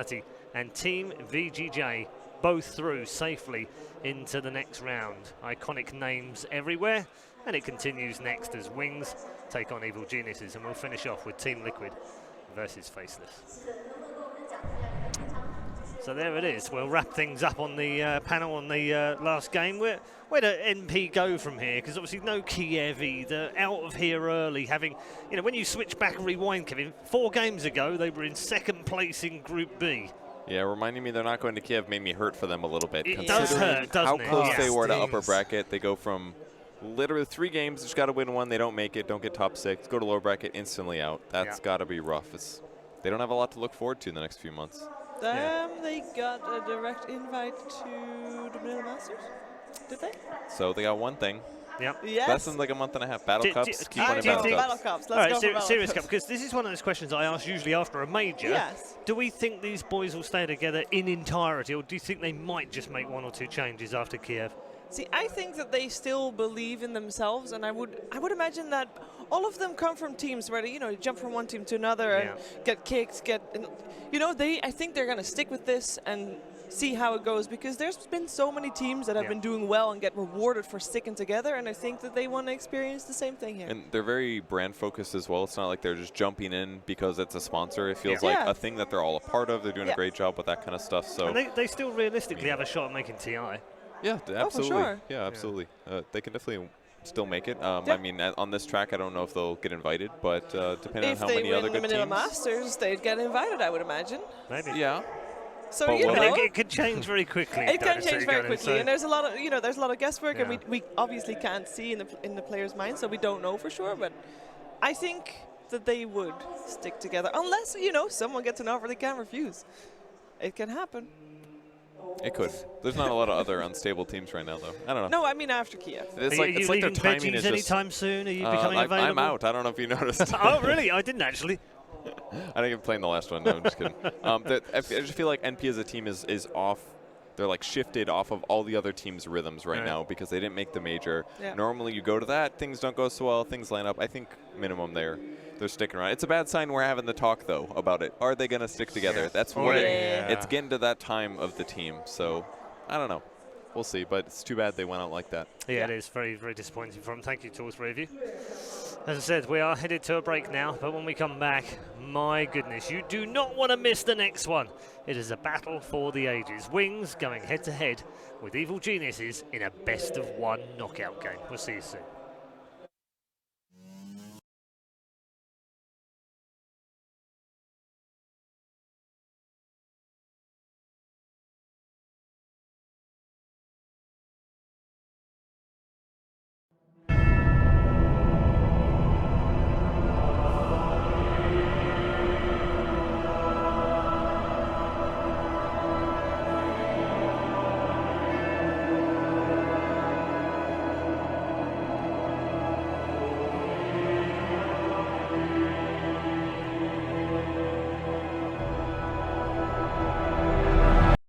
Vitality and Team VG.j both through safely into the next round. Iconic names everywhere, and it continues next as Wings take on Evil Geniuses, and we'll finish off with Team Liquid versus Faceless. So there it is. We'll wrap things up on the panel on the last game. Where do NP go from here? Because obviously no Kiev either. Out of here early, having, you know, when you switch back and rewind, Kevin, 4 games ago they were in 2nd place in Group B. Yeah, reminding me they're not going to Kiev made me hurt for them a little bit. It does hurt, doesn't how it? close Yeah. they were to upper bracket. They go from literally 3 games, just got to win 1. They don't make it, don't get top 6, go to lower bracket, instantly out. That's got to be rough. They don't have a lot to look forward to in the next few months. They got a direct invite to the Middle Masters, did they? So they got one thing. Yep. Yes. Less than like a month and a half. Battle Cups, keep winning Battle Cups. Let's go for Serious Cup, because this is one of those questions I ask usually after a major. Yes. Do we think these boys will stay together in entirety, or do you think they might just make 1 or 2 changes after Kiev? See, I think that they still believe in themselves, and I would imagine that all of them come from teams where they, jump from one team to another and get kicked, I think they're going to stick with this and see how it goes, because there's been so many teams that have been doing well and get rewarded for sticking together, and I think that they want to experience the same thing here. And they're very brand focused as well. It's not like they're just jumping in because it's a sponsor. It feels like a thing that they're all a part of. They're doing a great job with that kind of stuff. So and they still realistically have a shot at making TI. Yeah, absolutely. Oh, for sure. Yeah, absolutely. They can definitely still make it. I mean, on this track, I don't know if they'll get invited, but depending on how many other good teams. If they win the Manila Masters, they'd get invited, I would imagine. Maybe. Yeah. So but it could change very quickly. It can change very quickly, and there's a lot of guesswork, and we obviously can't see in the players' minds, so we don't know for sure. But I think that they would stick together, unless someone gets an offer they can't refuse. It can happen. It could. There's not a lot of other unstable teams right now, though. I don't know. No, I mean after Kiev. It's are you like their leaving timing is anytime soon? Are you becoming available? I'm out. I don't know if you noticed. Oh, really? I didn't actually. I didn't even play in the last one. No, I'm just kidding. I just feel like NP as a team is off. They're like shifted off of all the other teams' rhythms right now because they didn't make the major. Yeah. Normally you go to that, things don't go so well, things line up. I think minimum they're sticking around. It's a bad sign we're having the talk, though, about it. Are they going to stick together? That's what it's getting to that time of the team. So I don't know. We'll see, but it's too bad they went out like that. Yeah, it is very, very disappointing for them. Thank you to all 3 of you. As I said, we are headed to a break now, but when we come back, my goodness, you do not want to miss the next one. It is a battle for the ages. Wings going head-to-head with Evil Geniuses in a best-of-1 knockout game. We'll see you soon.